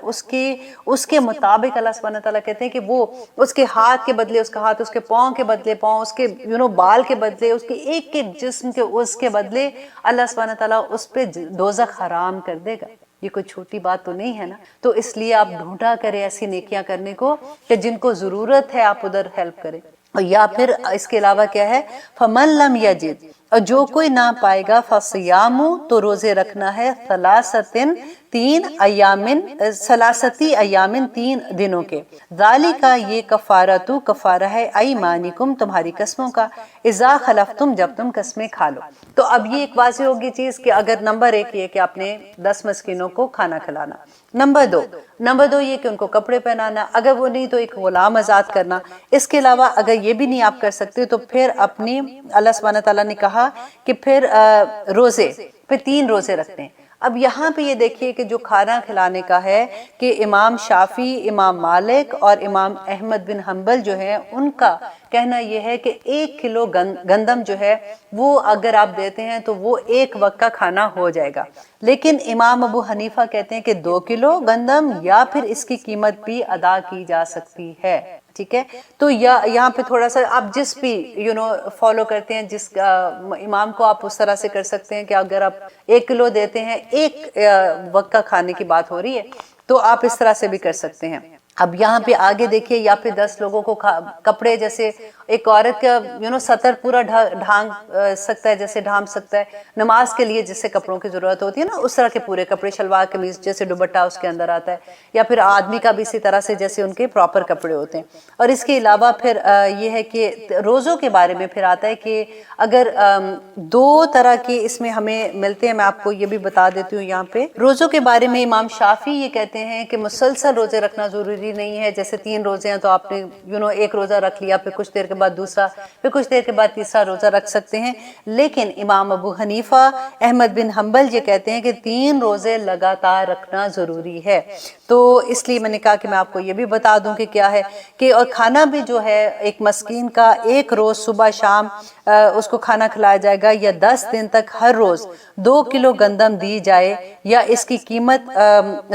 اس کے مطابق اللہ سبحانہ تعالیٰ کہتے ہیں کہ وہ اس کے ہاتھ کے بدلے اس کا ہاتھ، اس کے پاؤں کے بدلے پاؤں، اس کے بال کے بدلے اس کے ایک ایک جسم کے اس کے بدلے اللہ سبحانہ تعالیٰ اس پہ دوزخ حرام کر دے گا۔ یہ کوئی چھوٹی بات تو نہیں ہے نا۔ تو اس لیے آپ ڈھونڈا کریں ایسی نیکیاں کرنے کو کہ جن کو ضرورت ہے آپ ادھر ہیلپ کریں۔ یا پھر اس کے علاوہ کیا ہے، فَمَن لَمْ يَجِدْ، اور جو کوئی نہ پائے گا، فَصِيَامُ، تو روزے رکھنا ہے، ثلاثتی ایامن 3 دنوں کے، ذالک یہ کفارۃ کفارہ ہے، ایمانکم تمہاری قسموں کا، اذا خلفتم جب تم قسمیں کھا لو۔ تو اب یہ ایک واضح ہوگی چیز کہ اگر نمبر 1 یہ کہ آپ نے 10 مسکینوں کو کھانا کھلانا، نمبر 2 یہ کہ ان کو کپڑے پہنانا، اگر وہ نہیں تو ایک غلام آزاد کرنا۔ اس کے علاوہ اگر یہ بھی نہیں آپ کر سکتے تو پھر اپنی اللہ سبحانہ تعالیٰ نے کہا کہ پھر روزے، پھر 3 روزے رکھتے ہیں۔ اب یہاں پہ یہ دیکھیے کہ جو کھانا کھلانے کا ہے کہ امام شافعی، امام مالک اور امام احمد بن حنبل جو ہیں ان کا کہنا یہ ہے کہ 1 کلو گندم جو ہے وہ اگر آپ دیتے ہیں تو وہ 1 وقت کا کھانا ہو جائے گا۔ لیکن امام ابو حنیفہ کہتے ہیں کہ 2 کلو گندم یا پھر اس کی قیمت بھی ادا کی جا سکتی ہے، ٹھیک ہے۔ تو یہاں پہ تھوڑا سا آپ جس بھی فالو کرتے ہیں، جس امام کو آپ اس طرح سے کر سکتے ہیں کہ اگر آپ 1 کلو دیتے ہیں، 1 وقت کا کھانے کی بات ہو رہی ہے تو آپ اس طرح سے بھی کر سکتے ہیں۔ اب یہاں پہ آگے دیکھیے، یا پھر 10 لوگوں کو کپڑے، جیسے ایک عورت کا سطر پورا ڈھانک سکتا ہے، جیسے ڈھانپ سکتا ہے نماز کے لیے جس سے کپڑوں کی ضرورت ہوتی ہے نا، اس طرح کے پورے کپڑے، شلوار قمیض جیسے دوپٹہ اس کے اندر آتا ہے، یا پھر آدمی کا بھی اسی طرح سے جیسے ان کے پراپر کپڑے ہوتے ہیں۔ اور اس کے علاوہ پھر یہ ہے کہ روزوں کے بارے میں پھر آتا ہے کہ اگر 2 طرح کے اس میں ہمیں ملتے ہیں، میں آپ کو یہ بھی بتا دیتی ہوں یہاں پہ۔ روزوں کے بارے میں امام شافعی یہ کہتے ہیں کہ مسلسل روزے رکھنا ضروری نہیں ہے، جیسے 3 روزے ہیں تو آپ نے 1 روزہ رکھ لیا، پھر کچھ دیر کے بعد دوسرا، پھر کچھ دیر کے بعد تیسرا روزہ رکھ سکتے ہیں۔ لیکن امام ابو حنیفہ، احمد بن حنبل یہ کہتے ہیں کہ 3 روزے لگاتار رکھنا ضروری ہے۔ تو اس لیے میں نے کہا کہ میں آپ کو یہ بھی بتا دوں کہ کیا ہے کہ، اور کھانا بھی جو ہے ایک مسکین کا 1 روز صبح شام اس کو کھانا کھلایا جائے گا، یا 10 دن تک ہر روز 2 کلو گندم دی جائے یا اس کی قیمت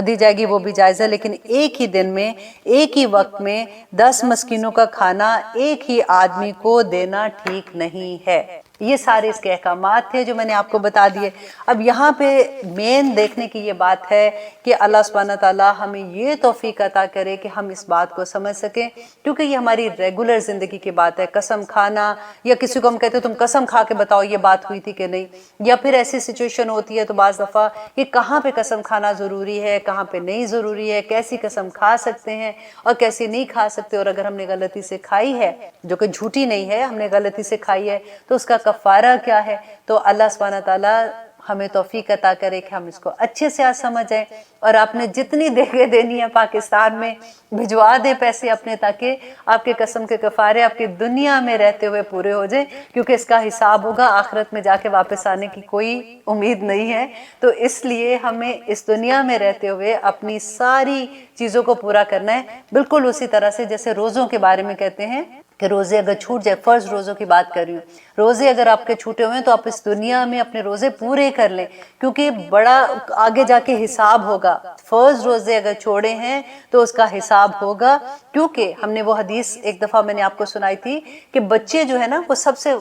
دی جائے گی، وہ بھی جائز ہے۔ لیکن ایک ہی دن میں، ایک ہی وقت میں 10 مسکینوں کا کھانا ایک ہی آدمی کو دینا ٹھیک نہیں ہے۔ یہ سارے اس کے احکامات تھے جو میں نے آپ کو بتا دیے۔ اب یہاں پہ مین دیکھنے کی یہ بات ہے کہ اللہ سبحانہ تعالیٰ ہمیں یہ توفیق عطا کرے کہ ہم اس بات کو سمجھ سکیں، کیونکہ یہ ہماری ریگولر زندگی کی بات ہے۔ قسم کھانا، یا کسی کو ہم کہتے ہیں تم قسم کھا کے بتاؤ یہ بات ہوئی تھی کہ نہیں، یا پھر ایسی سچویشن ہوتی ہے تو بعض دفعہ کہ کہاں پہ قسم کھانا ضروری ہے، کہاں پہ نہیں ضروری ہے، کیسی قسم کھا سکتے ہیں اور کیسی نہیں کھا سکتے، اور اگر ہم نے غلطی سے کھائی ہے جو کہ جھوٹی نہیں ہے، ہم نے غلطی سے کھائی ہے تو اس کا کفارہ کیا ہے۔ تو اللہ سبحانہ تعالیٰ ہمیں توفیق عطا کرے کہ ہم اس کو اچھے سے آج سمجھیں، اور آپ نے جتنی دیکھیں دینی ہے پاکستان میں بھجوا دیں پیسے اپنے، تاکہ آپ کے قسم کے کفارے آپ کی دنیا میں رہتے ہوئے پورے ہو جائیں، کیونکہ اس کا حساب ہوگا آخرت میں جا کے، واپس آنے کی کوئی امید نہیں ہے۔ تو اس لیے ہمیں اس دنیا میں رہتے ہوئے اپنی ساری چیزوں کو پورا کرنا ہے، بالکل اسی طرح سے جیسے روزوں کے بارے میں کہتے ہیں کہ روزے اگر چھوٹ جائے، فرض روزوں کی بات کر رہی ہوں، روزے اگر آپ کے چھوٹے ہوئے ہیں تو آپ اس دنیا میں اپنے روزے پورے کر لیں، کیونکہ بڑا آگے جا کے حساب ہوگا۔ فرض روزے اگر چھوڑے ہیں تو اس کا حساب ہوگا، کیونکہ ہم نے وہ حدیث ایک دفعہ میں نے آپ کو سنائی تھی کہ بچے جو ہے نا وہ سب سے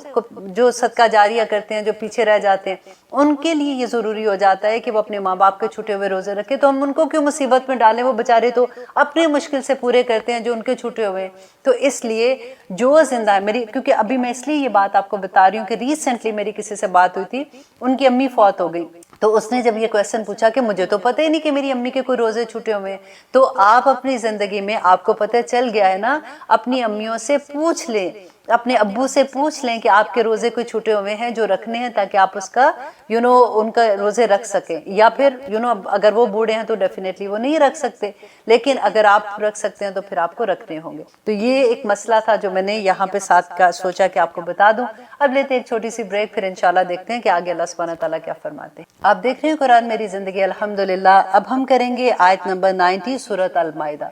جو صدقہ جاریہ کرتے ہیں، جو پیچھے رہ جاتے ہیں، ان کے لیے یہ ضروری ہو جاتا ہے کہ وہ اپنے ماں باپ کے چھوٹے ہوئے روزے رکھے، تو ہم ان کو کیوں مصیبت میں ڈالیں، وہ بیچارے تو اپنے مشکل سے پورے کرتے ہیں جو ان کے چھوٹے ہوئے ہیں۔ تو اس لیے جو زندہ ہے میری, کیونکہ ابھی میں اس لیے یہ بات آپ کو بتا رہی ہوں کہ ریسنٹلی میری کسی سے بات ہوئی تھی, ان کی امی فوت ہو گئی, تو اس نے جب یہ کویسچن پوچھا کہ مجھے تو پتہ ہی نہیں کہ میری امی کے کوئی روزے چھوٹے ہوئے ہیں, تو آپ اپنی زندگی میں آپ کو پتہ چل گیا ہے نا, اپنی امیوں سے پوچھ لیں, اپنے ابو سے پوچھ لیں کہ آپ کے روزے کوئی چھوٹے ہوئے ہیں جو رکھنے ہیں, تاکہ آپ اس کا ان کا روزے رکھ سکیں. یا پھر اگر وہ بوڑھے ہیں تو ڈیفینیٹلی وہ نہیں رکھ سکتے, لیکن اگر آپ رکھ سکتے ہیں تو پھر آپ کو رکھنے ہوں گے. تو یہ ایک مسئلہ تھا جو میں نے یہاں پہ ساتھ کا سوچا کہ آپ کو بتا دوں. اب لیتے ہیں ایک چھوٹی سی بریک, پھر انشاءاللہ دیکھتے ہیں کہ آگے اللہ سبحانہ تعالیٰ کیا فرماتے ہیں. آپ دیکھ رہے ہیں قرآن میری زندگی الحمدللہ. اب ہم کریں گے آیت نمبر 90 سورۃ المائدہ.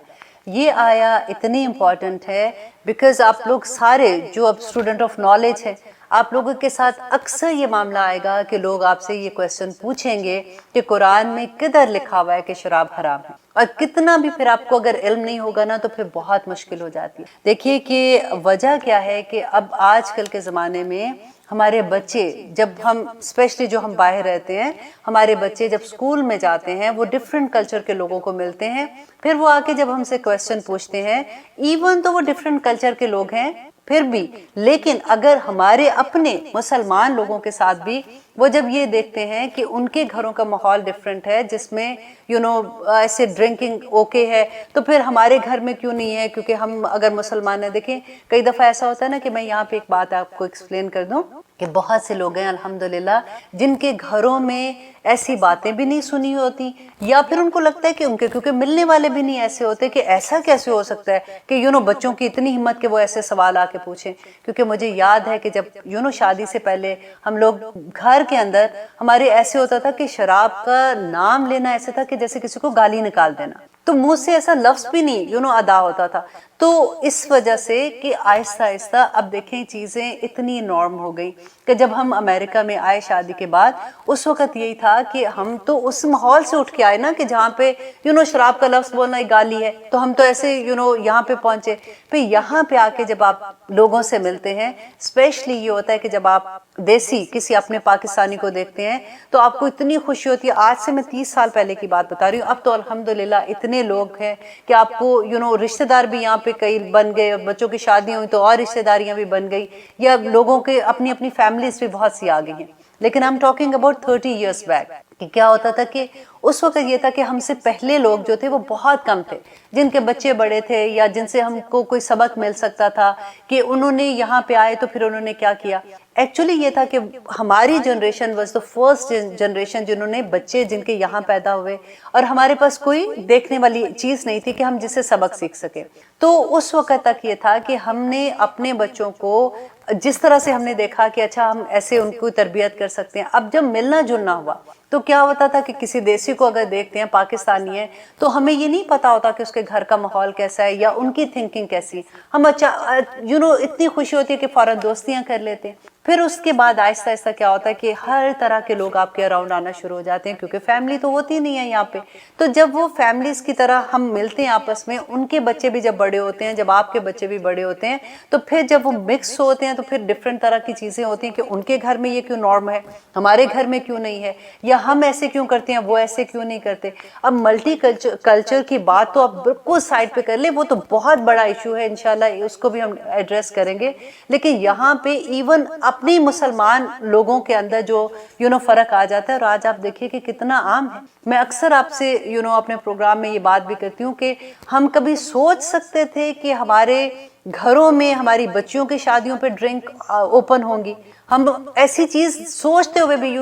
یہ آیا اتنی امپورٹنٹ ہے بیکاز آپ لوگ سارے جو اب اسٹوڈنٹ آف نالج ہے, آپ لوگوں کے ساتھ اکثر یہ معاملہ آئے گا کہ لوگ آپ سے یہ کویسچن پوچھیں گے کہ قرآن میں کدھر لکھا ہوا ہے کہ شراب حرام ہے, اور کتنا بھی پھر آپ کو اگر علم نہیں ہوگا نا تو پھر بہت مشکل ہو جاتی ہے. دیکھیے کہ وجہ کیا ہے کہ اب آج کل کے زمانے میں ہمارے بچے, جب ہم اسپیشلی جو ہم باہر رہتے ہیں, ہمارے بچے جب اسکول میں جاتے ہیں وہ ڈفرینٹ کلچر کے لوگوں کو ملتے ہیں, پھر وہ آ کے جب ہم سے کویسچن پوچھتے ہیں, ایون تو وہ ڈفرینٹ کلچر کے لوگ ہیں پھر بھی, لیکن اگر ہمارے اپنے مسلمان لوگوں کے ساتھ بھی وہ جب یہ دیکھتے ہیں کہ ان کے گھروں کا ماحول ڈفرینٹ ہے جس میں ایسے ڈرنکنگ اوکے ہے, تو پھر ہمارے گھر میں کیوں نہیں ہے, کیونکہ ہم اگر مسلمان ہیں. دیکھیں کئی دفعہ ایسا ہوتا ہے نا کہ میں یہاں پہ ایک بات آپ کو ایکسپلین کر دوں کہ بہت سے لوگ ہیں الحمدللہ جن کے گھروں میں ایسی باتیں بھی نہیں سنی ہوتی, یا پھر ان کو لگتا ہے کہ ان کے کیونکہ ملنے والے بھی نہیں ایسے ہوتے کہ ایسا کیسے ہو سکتا ہے کہ بچوں کی اتنی ہمت کہ وہ ایسے سوال آ کے پوچھیں. کیونکہ مجھے یاد ہے کہ جب شادی سے پہلے ہم لوگ گھر کے اندر ہمارے ایسے ہوتا تھا کہ شراب کا نام لینا ایسے تھا کہ جیسے کسی کو گالی نکال دینا, تو منہ سے ایسا لفظ بھی نہیں ادا ہوتا تھا. تو اس وجہ سے کہ آہستہ آہستہ اب دیکھیں چیزیں اتنی نارم ہو گئی کہ جب ہم امریکہ میں آئے شادی کے بعد, اس وقت یہی تھا کہ ہم تو اس ماحول سے اٹھ کے آئے نا کہ جہاں پہ شراب کا لفظ بولنا ایک گالی ہے, تو ہم تو ایسے یہاں پہ پہنچے. پھر یہاں پہ آ کے جب آپ لوگوں سے ملتے ہیں, اسپیشلی یہ ہوتا ہے کہ جب آپ دیسی کسی اپنے پاکستانی کو دیکھتے ہیں تو آپ کو اتنی خوشی ہوتی ہے. آج سے میں 30 سال پہلے کی بات بتا رہی ہوں, اب تو الحمدللہ اتنے لوگ ہیں کہ آپ کو رشتہ دار بھی یہاں پہ کئی بن گئے, بچوں کی شادی ہوئی تو اور رشتہ داریاں بھی بن گئی, یا لوگوں کے اپنی اپنی فیملیز بھی بہت سی آ گئی ہیں. لیکن I'm talking about 30 years back کہ کیا ہوتا تھا کہ اس وقت یہ تھا کہ ہم سے پہلے لوگ جو تھے وہ بہت کم تھے جن کے بچے بڑے تھے یا جن سے ہم کو کوئی سبق مل سکتا تھا, کہ انہوں نے یہاں پہ آئے تو پھر انہوں نے کیا کیا. ایکچولی یہ تھا کہ ہماری generation was the first generation جنہوں نے بچے جن کے یہاں پیدا ہوئے, اور ہمارے پاس کوئی دیکھنے والی چیز نہیں تھی کہ ہم جس سے سبق سیکھ سکیں. تو اس وقت تک یہ تھا کہ ہم نے اپنے بچوں کو جس طرح سے ہم نے دیکھا کہ اچھا ہم ایسے ان کو تربیت کر سکتے ہیں. اب جب ملنا جلنا ہوا تو کیا ہوتا تھا کہ کسی دیسی کو اگر دیکھتے ہیں پاکستانی ہے تو ہمیں یہ نہیں پتا ہوتا کہ اس کے گھر کا ماحول کیسا ہے یا ان کی تھنکنگ کیسی. ہم اتنی خوشی ہوتی ہے کہ فوراً دوستیاں کر لیتے ہیں. پھر اس کے بعد آہستہ آہستہ کیا ہوتا ہے کہ ہر طرح کے لوگ آپ کے اراؤنڈ آنا شروع ہو جاتے ہیں, کیونکہ فیملی تو ہوتی نہیں ہے یہاں پہ. تو جب وہ فیملیز کی طرح ہم ملتے ہیں آپس میں, ان کے بچے بھی جب بڑے ہوتے ہیں, جب آپ کے بچے بھی بڑے ہوتے ہیں, تو پھر جب وہ مکس ہوتے ہیں تو پھر ڈفرینٹ طرح کی چیزیں ہوتی ہیں کہ ان کے گھر میں یہ کیوں نارم ہے, ہمارے گھر میں کیوں نہیں ہے, یا ہم ایسے کیوں کرتے ہیں وہ ایسے کیوں نہیں کرتے. اب ملٹی کلچر کی بات تو آپ بالکل سائڈ پہ کر لیں, وہ تو بہت بڑا ایشو ہے, انشاءاللہ اس کو بھی ہم ایڈریس کریں گے. لیکن یہاں پہ ایون اپنی مسلمان لوگوں کے اندر جو فرق آ جاتا ہے, اور آج آپ دیکھیے کہ کتنا عام ہے. میں اکثر آپ سے اپنے پروگرام میں یہ بات بھی کرتی ہوں کہ ہم کبھی سوچ سکتے تھے کہ ہمارے گھروں میں ہماری بچیوں کی شادیوں پہ ڈرنک اوپن ہوں گی؟ ہم ایسی چیز سوچتے ہوئے بھی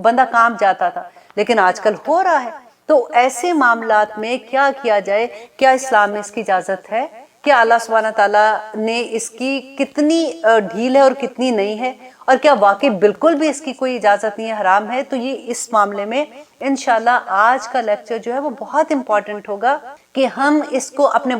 بندہ کام جاتا تھا, لیکن آج کل ہو رہا ہے. تو ایسے معاملات میں کیا کیا جائے؟ کیا اسلام میں اس کی اجازت ہے؟ کیا اللہ سبحانہ تعالیٰ نے اس کی کتنی ڈھیل ہے اور کتنی نہیں ہے, اور کیا واقعی بالکل بھی اس کی کوئی اجازت نہیں ہے, حرام ہے؟ تو یہ اس معاملے میں انشاءاللہ آج کا لیکچر جو ہے وہ بہت امپورٹنٹ ہوگا کہ ہم اس کو اپنے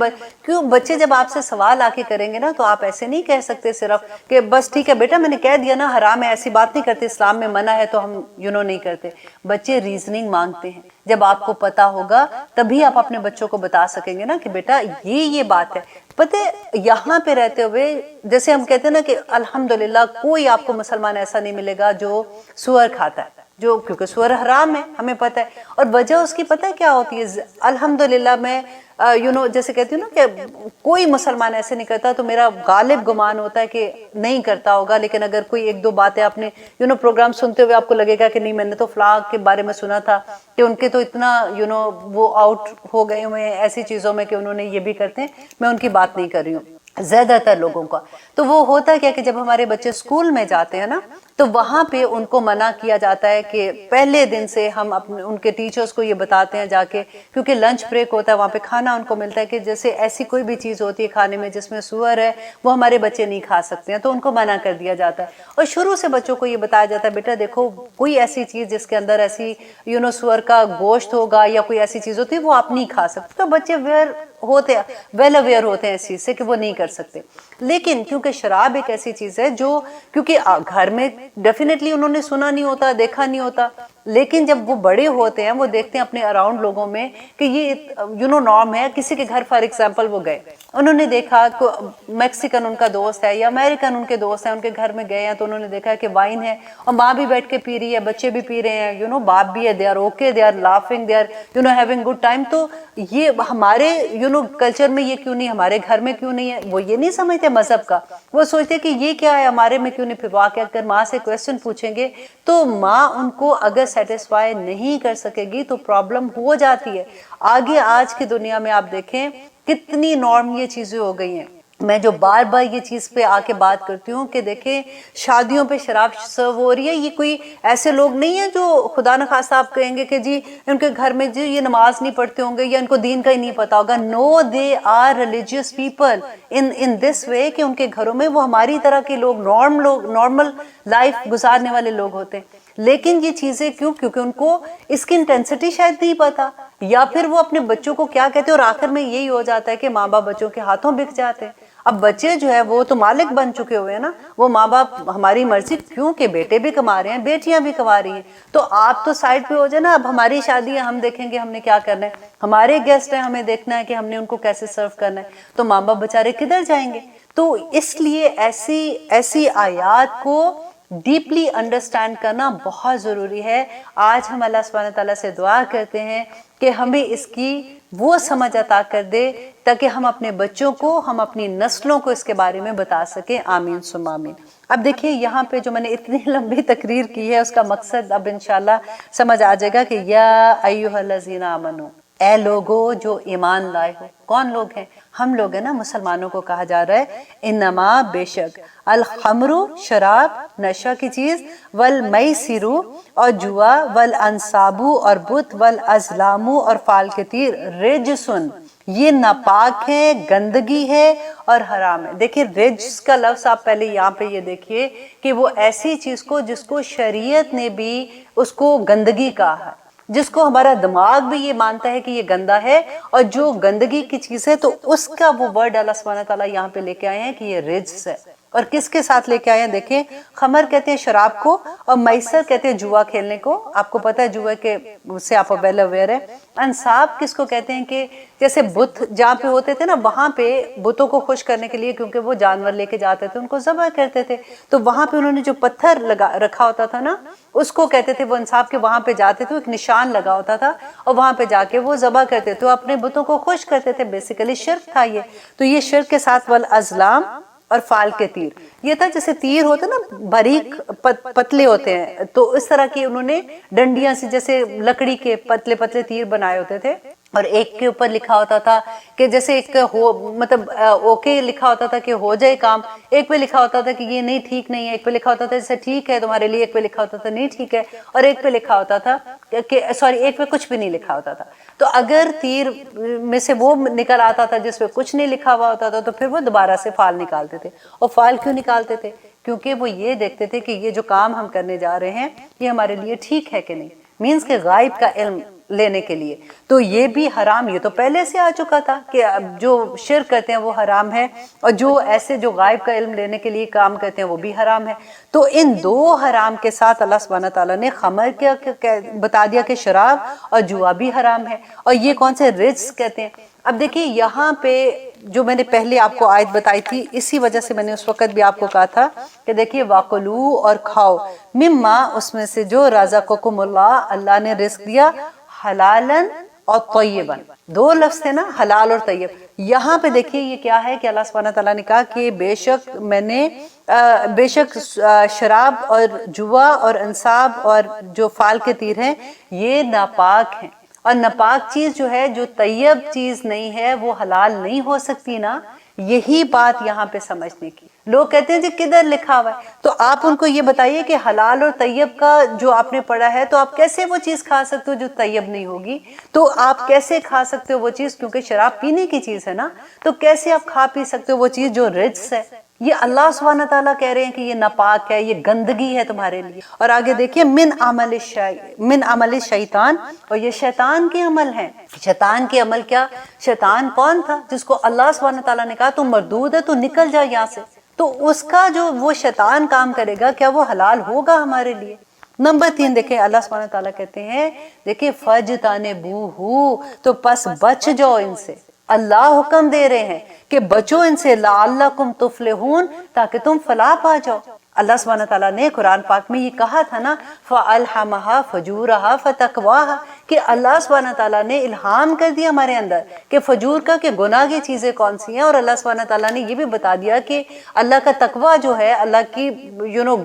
کیوں بچے جب آپ سے سوال آ کے کریں گے نا تو آپ ایسے نہیں کہہ سکتے صرف کہ بس ٹھیک ہے بیٹا میں نے کہہ دیا نا حرام ہے, ایسی بات نہیں کرتے, اسلام میں منع ہے تو ہم نہیں کرتے. بچے ریزننگ مانگتے ہیں. جب آپ کو پتا ہوگا تبھی آپ اپنے بچوں کو بتا سکیں گے نا کہ بیٹا یہ بات ہے. پتہ یہاں پہ رہتے ہوئے جیسے ہم کہتے ہیں نا کہ الحمدللہ کوئی آپ کو مسلمان ایسا نہیں ملے گا جو سور کھاتا ہے, جو کیونکہ سور حرام ہے ہمیں پتہ ہے، اور وجہ اس کی پتہ ہے کیا ہوتی ہے؟ الحمدللہ میں جیسے کہتی ہوں نا کہ کوئی مسلمان ایسے نہیں کرتا، تو میرا غالب گمان ہوتا ہے کہ نہیں کرتا ہوگا، لیکن اگر کوئی ایک دو باتیں آپ نے پروگرام سنتے ہوئے آپ کو لگے گا کہ نہیں میں نے تو فلاں کے بارے میں سنا تھا کہ ان کے تو اتنا وہ آؤٹ ہو گئے ہوئے ہیں ایسی چیزوں میں کہ انہوں نے یہ بھی کرتے ہیں، میں ان کی بات نہیں کر رہی ہوں، زیادہ تر لوگوں کا تو وہ ہوتا کیا کہ جب ہمارے بچے اسکول میں جاتے ہیں نا تو وہاں پہ ان کو منع کیا جاتا ہے کہ پہلے دن سے ہم ان کے ٹیچرز کو یہ بتاتے ہیں جا کے، کیونکہ لنچ بریک ہوتا ہے وہاں پہ کھانا ان کو ملتا ہے کہ جیسے ایسی کوئی بھی چیز ہوتی ہے کھانے میں جس میں سور ہے وہ ہمارے بچے نہیں کھا سکتے ہیں، تو ان کو منع کر دیا جاتا ہے، اور شروع سے بچوں کو یہ بتایا جاتا ہے بیٹا دیکھو کوئی ایسی چیز جس کے اندر ایسی سور کا گوشت ہوگا یا کوئی ایسی چیز ہوتی ہے وہ آپ نہیں کھا سکتے، تو بچے ویل اویئر ہوتے ہیں اس چیز سے کہ وہ نہیں کر سکتے۔ لیکن کیونکہ شراب ایک ایسی چیز ہے جو کیونکہ گھر میں ڈیفینیٹلی انہوں نے سنا نہیں ہوتا، دیکھا نہیں ہوتا، لیکن جب وہ بڑے ہوتے ہیں وہ دیکھتے ہیں اپنے اراؤنڈ لوگوں میں کہ یہ نارم ہے، کسی کے گھر فار ایگزامپل وہ گئے، انہوں نے دیکھا میکسیکن ان کا دوست ہے یا امریکن ان کے دوست ہیں، ان کے گھر میں گئے ہیں تو انہوں نے دیکھا کہ وائن ہے اور ماں بھی بیٹھ کے پی رہی ہے، بچے بھی پی رہے ہیں، باپ بھی ہے، they are okay, they are laughing, they are having good time, تو یہ ہمارے کلچر میں یہ کیوں نہیں، ہمارے گھر میں کیوں نہیں ہے؟ وہ یہ نہیں سمجھتے مذہب کا، وہ سوچتے کہ یہ کیا ہے ہمارے میں کیوں نہیں، پھر واقع اگر ماں سے کویسچن پوچھیں گے تو ماں ان کو اگر سیٹسفائی نہیں کر سکے گی تو پرابلم ہو جاتی ہے آگے۔ آج کی دنیا میں آپ دیکھیں کتنی نارم یہ چیزیں ہو گئی ہیں، میں جو بار بار یہ چیز پہ آ کے بات کرتی ہوں کہ دیکھیں شادیوں پہ شراب سرو ہو رہی ہے، یہ کوئی ایسے لوگ نہیں ہیں جو خدا نخواستہ آپ کہیں گے کہ جی ان کے گھر میں جی یہ نماز نہیں پڑھتے ہوں گے یا ان کو دین کا ہی نہیں پتا ہوگا، no they are religious people in this way کہ ان کے گھروں میں وہ ہماری طرح کے لوگ نارمل لائف گزارنے والے لوگ ہوتے ہیں، لیکن یہ چیزیں کیونکہ ان کو اس کی انٹینسٹی شاید نہیں پتا، یا پھر وہ اپنے بچوں کو کیا کہتے ہیں، اور آخر میں یہی ہو جاتا ہے کہ ماں باپ بچوں کے ہاتھوں بک جاتے ہیں۔ اب بچے جو ہے وہ تو مالک بن چکے ہوئے ہیں نا، وہ ماں باپ ہماری مرضی، کیونکہ بیٹے بھی کما رہے ہیں بیٹیاں بھی کما رہی ہیں، تو آپ تو سائڈ پہ ہو جائے نا، اب ہماری شادی ہے ہم دیکھیں گے ہم نے کیا کرنا ہے، ہمارے گیسٹ ہیں ہمیں دیکھنا ہے کہ ہم نے ان کو کیسے سرو کرنا ہے، تو ماں باپ بےچارے کدھر جائیں گے؟ تو اس لیے ایسی آیات کو ڈیپلی انڈرسٹینڈ کرنا بہت ضروری ہے۔ آج ہم اللہ سبحانہ تعالیٰ سے دعا کرتے ہیں کہ ہمیں اس کی وہ سمجھ عطا کر دے تاکہ ہم اپنے بچوں کو، ہم اپنی نسلوں کو اس کے بارے میں بتا سکیں، آمین ثم آمین۔ اب دیکھیں یہاں پہ جو میں نے اتنی لمبی تقریر کی ہے اس کا مقصد اب انشاءاللہ سمجھ آ جائے گا کہ یا ایھا الذین آمنو، اے لوگو جو ایمان لائے ہو۔ کون لوگ ہیں؟ ہم لوگ ہیں نا، مسلمانوں کو کہا جا رہا ہے، انما بے شک، الخمر شراب نشہ کی چیز، والمیسر اور جوا، والانصاب اور بت، والازلام اور فال کے تیر، رجسن یہ ناپاک ہے، گندگی ہے اور حرام ہے۔ دیکھیں رجس کا لفظ آپ پہلے یہاں پہ یہ دیکھیے کہ وہ ایسی چیز کو جس کو شریعت نے بھی اس کو گندگی کہا ہے، جس کو ہمارا دماغ بھی یہ مانتا ہے کہ یہ گندا ہے، اور جو گندگی کی چیز ہے تو اس کا وہ ورڈ اللہ سبحانہ تعالیٰ یہاں پہ لے کے آئے ہیں کہ یہ رجس ہے، اور کس کے ساتھ لے کے آئے ہیں؟ دیکھیں خمر کہتے ہیں شراب کو، اور میسر کہتے ہیں جوا کھیلنے کو، آپ کو پتہ ہے جوا کے سے آپ ویل اویئر ہے۔ انصاب کس کو کہتے ہیں کہ جیسے بت جہاں پہ ہوتے تھے نا، وہاں پہ بتوں کو خوش کرنے کے لیے کیونکہ وہ جانور لے کے جاتے تھے ان کو ذبح کرتے تھے، تو وہاں پہ انہوں نے جو پتھر رکھا ہوتا تھا نا اس کو کہتے تھے وہ انصاب کے، وہاں پہ جاتے تھے ایک نشان لگا ہوتا تھا اور وہاں پہ جا کے وہ ذبح کرتے تھے، اپنے بتوں کو خوش کرتے تھے، بیسیکلی شرک تھا یہ، تو یہ شرک کے ساتھ والازلام اور فال کے تیر، یہ تھا جیسے تیر ہوتے نا باریک پتلے ہوتے ہیں، تو اس طرح کی انہوں نے ڈنڈیاں سے جیسے لکڑی کے پتلے پتلے تیر بنائے ہوتے تھے، اور ایک کے اوپر لکھا ہوتا تھا کہ جیسے ایک مطلب اوکے لکھا ہوتا تھا کہ ہو جائے کام، ایک پہ لکھا ہوتا تھا کہ یہ نہیں ٹھیک نہیں ہے، ایک پہ لکھا ہوتا تھا جیسے ٹھیک ہے تمہارے لیے، ایک پہ لکھا ہوتا تھا نہیں ٹھیک ہے، اور ایک پہ لکھا ہوتا تھا کہ سوری ایک پہ کچھ بھی نہیں لکھا ہوتا تھا، تو اگر تیر میں سے وہ نکل آتا تھا جس پہ کچھ نہیں لکھا ہوا ہوتا تھا تو پھر وہ دوبارہ سے فال نکالتے تھے، اور فال کیوں نکالتے تھے؟ کیونکہ وہ یہ دیکھتے تھے کہ یہ جو کام ہم کرنے جا رہے ہیں یہ ہمارے لیے ٹھیک ہے کہ نہیں، مینز کہ غائب کا علم لینے کے لیے، تو یہ بھی حرام، یہ تو پہلے سے آ چکا تھا کہ جو شرک کرتے ہیں وہ حرام ہے، اور جو ایسے جو غائب کا علم لینے کے لیے کام کرتے ہیں وہ بھی حرام ہے۔ تو ان دو حرام کے ساتھ اللہ سبحانہ تعالیٰ نے خمر کیا بتا دیا کہ شراب اور جوا بھی حرام ہے، اور یہ کون سے رجس کہتے ہیں۔ اب دیکھیے یہاں پہ جو میں نے پہلے آپ کو آیت بتائی تھی، اسی وجہ سے میں نے اس وقت بھی آپ کو کہا تھا کہ دیکھیے وَاكُلُوا اور کھاؤ، مما اس میں سے جو رزقکم اللہ نے رزق دیا، حلالن اور طیبن، دو لفظ تھے نا، حلال اور طیب۔ یہاں پہ دیکھیے یہ کیا ہے کہ اللہ سبحانہ تعالیٰ نے کہا کہ بے شک شراب اور جوا اور انصاب اور جو فال کے تیر ہیں یہ ناپاک ہیں، اور ناپاک چیز جو ہے، جو طیب چیز نہیں ہے، وہ حلال نہیں ہو سکتی نا۔ یہی بات یہاں پہ سمجھنے کی۔ لوگ کہتے ہیں جی کدھر لکھا ہوا ہے، تو آپ ان کو یہ بتائیے کہ حلال اور طیب کا جو آپ نے پڑھا ہے، تو آپ کیسے وہ چیز کھا سکتے ہو جو طیب نہیں ہوگی؟ تو آپ کیسے کھا سکتے ہو وہ چیز، کیونکہ شراب پینے کی چیز ہے نا، تو کیسے آپ کھا پی سکتے ہو وہ چیز جو رجس ہے؟ یہ اللہ سبحانہ تعالیٰ کہہ رہے ہیں کہ یہ ناپاک ہے، یہ گندگی ہے تمہارے لیے۔ اور آگے دیکھیے من عمل شیطان، اور یہ شیطان کے عمل ہیں۔ شیطان کے عمل کیا؟ شیطان کون تھا جس کو اللہ سبحانہ تعالیٰ نے کہا تم مردود ہے، تو نکل جا یہاں سے، تو اس کا جو وہ شیطان کام کرے گا کیا وہ حلال ہوگا ہمارے لیے؟ نمبر 3 دیکھیں اللہ سبحانہ تعالیٰ کہتے ہیں، دیکھیں فَاجْتَنِبُوهُ، تو پس بچ جاؤ ان سے۔ اللہ حکم دے رہے ہیں کہ بچو ان سے، لعلکم تفلحون، تاکہ تم فلاح پا جاؤ۔ اللہ سبحانہ تعالیٰ نے قرآن پاک میں یہ کہا تھا نا فَأَلْحَمَهَا فَجُورَهَا فَتَقْوَاهَا، کہ اللہ سبحانہ تعالیٰ نے الہام کر دیا ہمارے اندر کہ فجور کا، کہ گناہ کی چیزیں کون سی ہیں، اور اللہ سبحانہ تعالیٰ نے یہ بھی بتا دیا کہ اللہ کا تقویٰ جو ہے، اللہ کی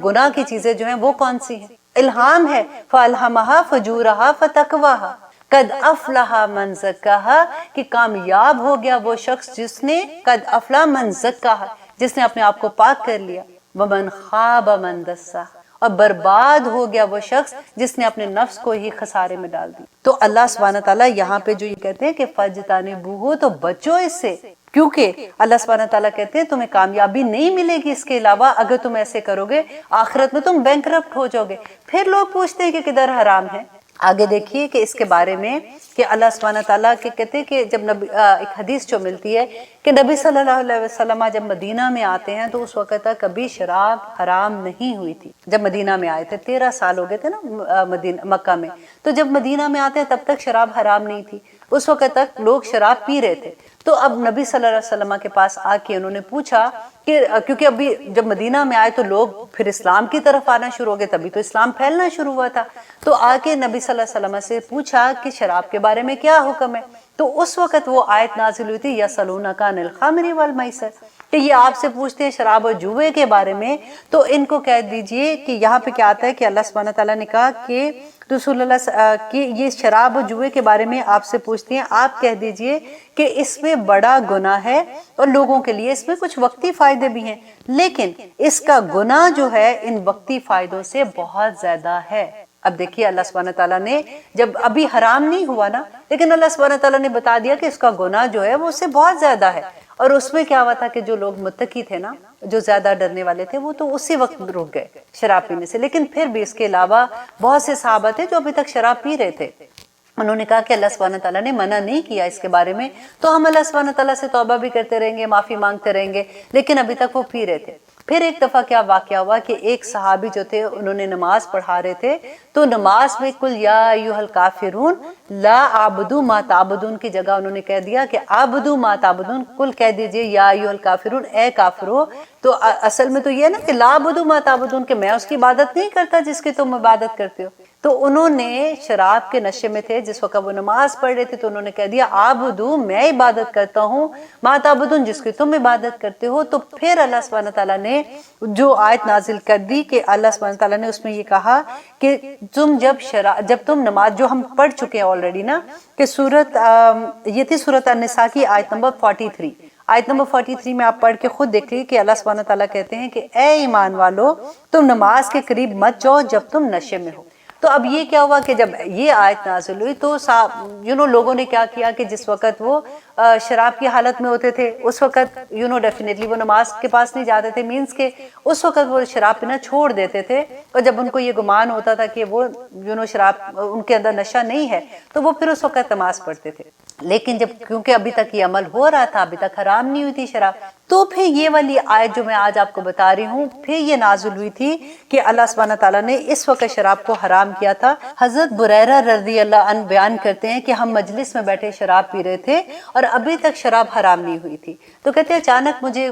گناہ کی چیزیں جو ہیں وہ کون سی ہیں۔ الہام ہے فَأَلْحَمَهَا فَجُورَهَا فَتَقْوَاهَا، قد افلح من زکاها، کہ کامیاب ہو گیا وہ شخص جس نے، قد افلح من زکاها، جس نے اپنے آپ کو پاک کر لیا، ومن خاب من دساها، اور برباد ہو گیا وہ شخص جس نے اپنے نفس کو ہی خسارے میں ڈال دی۔ تو اللہ سبحانہ تعالیٰ یہاں پہ جو یہ کہتے ہیں کہ فَاجْتَنِبُوهُ، تو بچو اس سے، کیونکہ اللہ سبحانہ تعالیٰ کہتے ہیں تمہیں کامیابی نہیں ملے گی اس کے علاوہ، اگر تم ایسے کرو گے آخرت میں تم بینکرپٹ ہو جاؤ گے۔ پھر لوگ پوچھتے ہیں کہ کدھر حرام ہے؟ آگے دیکھیے کہ اس کے بارے میں کہ اللہ سبحانہ تعالیٰ کے کہتے ہیں کہ جب ایک حدیث جو ملتی ہے کہ نبی صلی اللہ علیہ وسلم جب مدینہ میں آتے ہیں تو اس وقت تک کبھی شراب حرام نہیں ہوئی تھی۔ جب مدینہ میں آئے تھے 13 سال ہو گئے تھے نا مکہ میں، تو جب مدینہ میں آتے ہیں تب تک شراب حرام نہیں تھی، اس وقت تک لوگ شراب پی رہے تھے۔ تو اب نبی صلی اللہ علیہ وسلم کے پاس آ کے انہوں نے پوچھا کہ کیونکہ ابھی جب مدینہ میں آئے تو لوگ پھر اسلام کی طرف آنا شروع ہو گئے، تبھی تو اسلام پھیلنا شروع ہوا تھا، تو آ کے نبی صلی اللہ علیہ وسلم سے پوچھا کہ شراب کے بارے میں کیا حکم ہے؟ تو اس وقت وہ آیت نازل ہوئی تھی یسألونک عن الخمر والمیسر، کہ یہ آپ سے پوچھتے ہیں شراب اور جوئے کے بارے میں، تو ان کو کہہ دیجئے کہ یہاں پہ کیا آتا ہے کہ اللہ سبحانہ تعالیٰ نے کہا کہ رسول اللہ کہ یہ شراب و جوئے کے بارے میں آپ سے پوچھتے ہیں، آپ کہہ دیجئے کہ اس میں بڑا گناہ ہے، اور لوگوں کے لیے اس میں کچھ وقتی فائدے بھی ہیں، لیکن اس کا گناہ جو ہے ان وقتی فائدوں سے بہت زیادہ ہے۔ اب دیکھیے اللہ سبحانہ تعالیٰ نے جب ابھی حرام نہیں ہوا نا، لیکن اللہ سبحانہ تعالیٰ نے بتا دیا کہ اس کا گناہ جو ہے وہ اس سے بہت زیادہ ہے، اور اس میں کیا ہوا تھا کہ جو لوگ متقی تھے نا، جو زیادہ ڈرنے والے تھے، وہ تو اسی وقت رک گئے شراب پینے سے، لیکن پھر بھی اس کے علاوہ بہت سے صحابہ تھے جو ابھی تک شراب پی رہے تھے۔ انہوں نے کہا کہ اللہ سبحانہ تعالیٰ نے منع نہیں کیا اس کے بارے میں، تو ہم اللہ سبحانہ تعالیٰ سے توبہ بھی کرتے رہیں گے، معافی مانگتے رہیں گے، لیکن ابھی تک وہ پی رہے تھے۔ پھر ایک دفعہ کیا واقعہ ہوا کہ ایک صحابی جو تھے انہوں نے نماز پڑھا رہے تھے، تو نماز میں قل یا ایھا الکافرون لا اعبد ما تعبدون کی جگہ انہوں نے کہہ دیا کہ اعبد ما تعبدون، قل کہہ دیجئے یا ایھا الکافرون، اے کافرو۔ تو اصل میں تو یہ ہے نا کہ لا اعبد ما تعبدون، کہ میں اس کی عبادت نہیں کرتا جس کی تم عبادت کرتے ہو۔ تو انہوں نے شراب کے نشے میں تھے جس وقت وہ نماز پڑھ رہے تھے، تو انہوں نے کہہ دیا اعبدو، میں عبادت کرتا ہوں، ما تعبدون، جس کی تم عبادت کرتے ہو۔ تو پھر اللہ سبحانہ تعالیٰ نے جو آیت نازل کر دی کہ اللہ سبحانہ تعالیٰ نے اس میں یہ کہا کہ تم جب تم نماز، جو ہم پڑھ چکے ہیں آلریڈی نا، کہ یہ تھی سورۃ النساء کی آیت نمبر 43۔ آیت نمبر 43 میں آپ پڑھ کے خود دیکھیے کہ اللہ سبحانہ تعالیٰ کہتے ہیں کہ اے ایمان والو، تم نماز کے قریب مت جاؤ جب تم نشے میں ہو۔ تو اب یہ کیا ہوا کہ جب یہ آیت نازل ہوئی تو لوگوں نے کیا کیا کہ جس وقت وہ شراب کی حالت میں ہوتے تھے اس وقت ڈیفینیٹلی وہ نماز کے پاس نہیں جاتے تھے، مینس کہ اس وقت وہ شراب پینا چھوڑ دیتے تھے، اور جب ان کو یہ گمان ہوتا تھا کہ وہ شراب ان کے اندر نشہ نہیں ہے تو وہ پھر اس وقت نماز پڑھتے تھے۔ لیکن جب کیونکہ ابھی تک یہ عمل ہو رہا تھا، ابھی تک حرام نہیں ہوئی تھی شراب، تو پھر یہ والی آیت جو میں آج آپ کو بتا رہی ہوں پھر یہ نازل ہوئی تھی کہ اللہ سبحانہ تعالیٰ نے اس وقت شراب کو حرام کیا تھا۔ حضرت بریرہ رضی اللہ عنہ بیان کرتے ہیں کہ ہم مجلس میں بیٹھے شراب پی رہے تھے اور ابھی تک شراب حرام نہیں ہوئی تھی، تو کہتے ہیں اچانک مجھے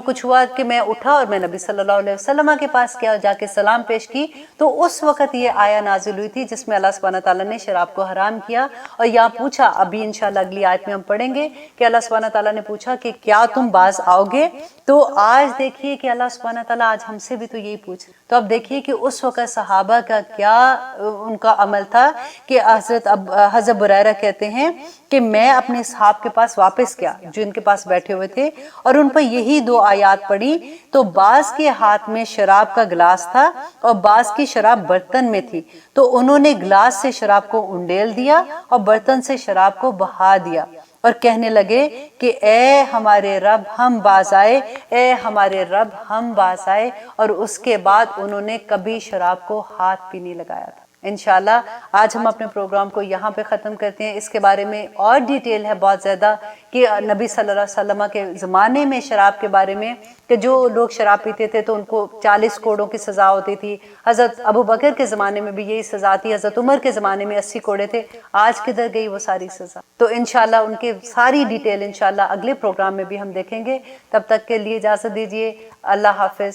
کچھ ہوا کہ میں اٹھا اور میں نبی صلی اللہ علیہ وسلم کے پاس کیا، جا کے سلام پیش کی، تو اس وقت یہ آیہ نازل ہوئی تھی جس میں اللہ سبحانہ تعالیٰ نے شراب کو حرام کیا، اور یہاں پوچھا، ابھی انشاءاللہ اگلی آیت میں ہم پڑھیں گے کہ اللہ سبحانہ تعالیٰ نے پوچھا کہ کیا تم باز آؤ گے؟ تو آج دیکھیے کہ اللہ سبحانہ تعالیٰ آج ہم سے بھی تو یہی پوچھ، تو اب دیکھیے کہ اس وقت صحابہ کا کیا ان کا عمل تھا کہ حضرت بریرہ کہتے ہیں کہ میں اپنے صحاب کے پاس واپس گیا جو ان کے پاس بیٹھے ہوئے تھے، اور ان پر یہی دو آیات پڑھی، تو بعض کے ہاتھ میں شراب کا گلاس تھا اور بعض کی شراب برتن میں تھی، تو انہوں نے گلاس سے شراب کو انڈیل دیا اور برتن سے شراب کو بہا دیا، اور کہنے لگے کہ اے ہمارے رب ہم باز آئے، اے ہمارے رب ہم باز آئے، اور اس کے بعد انہوں نے کبھی شراب کو ہاتھ بھی نہیں لگایا تھا۔ انشاءاللہ آج ہم اپنے پروگرام کو یہاں پہ ختم کرتے ہیں۔ اس کے بارے میں اور ڈیٹیل ہے بہت زیادہ کہ نبی صلی اللہ علیہ وسلم کے زمانے میں شراب کے بارے میں کہ جو لوگ شراب پیتے تھے تو ان کو 40 کوڑوں کی سزا ہوتی تھی، حضرت ابو بکر کے زمانے میں بھی یہی سزا تھی، حضرت عمر کے زمانے میں 80 کوڑے تھے، آج کدھر گئی وہ ساری سزا؟ تو انشاءاللہ ان کے ساری ڈیٹیل انشاءاللہ اگلے پروگرام میں بھی ہم دیکھیں گے۔ تب تک کے لیے اجازت دیجیے، اللہ حافظ۔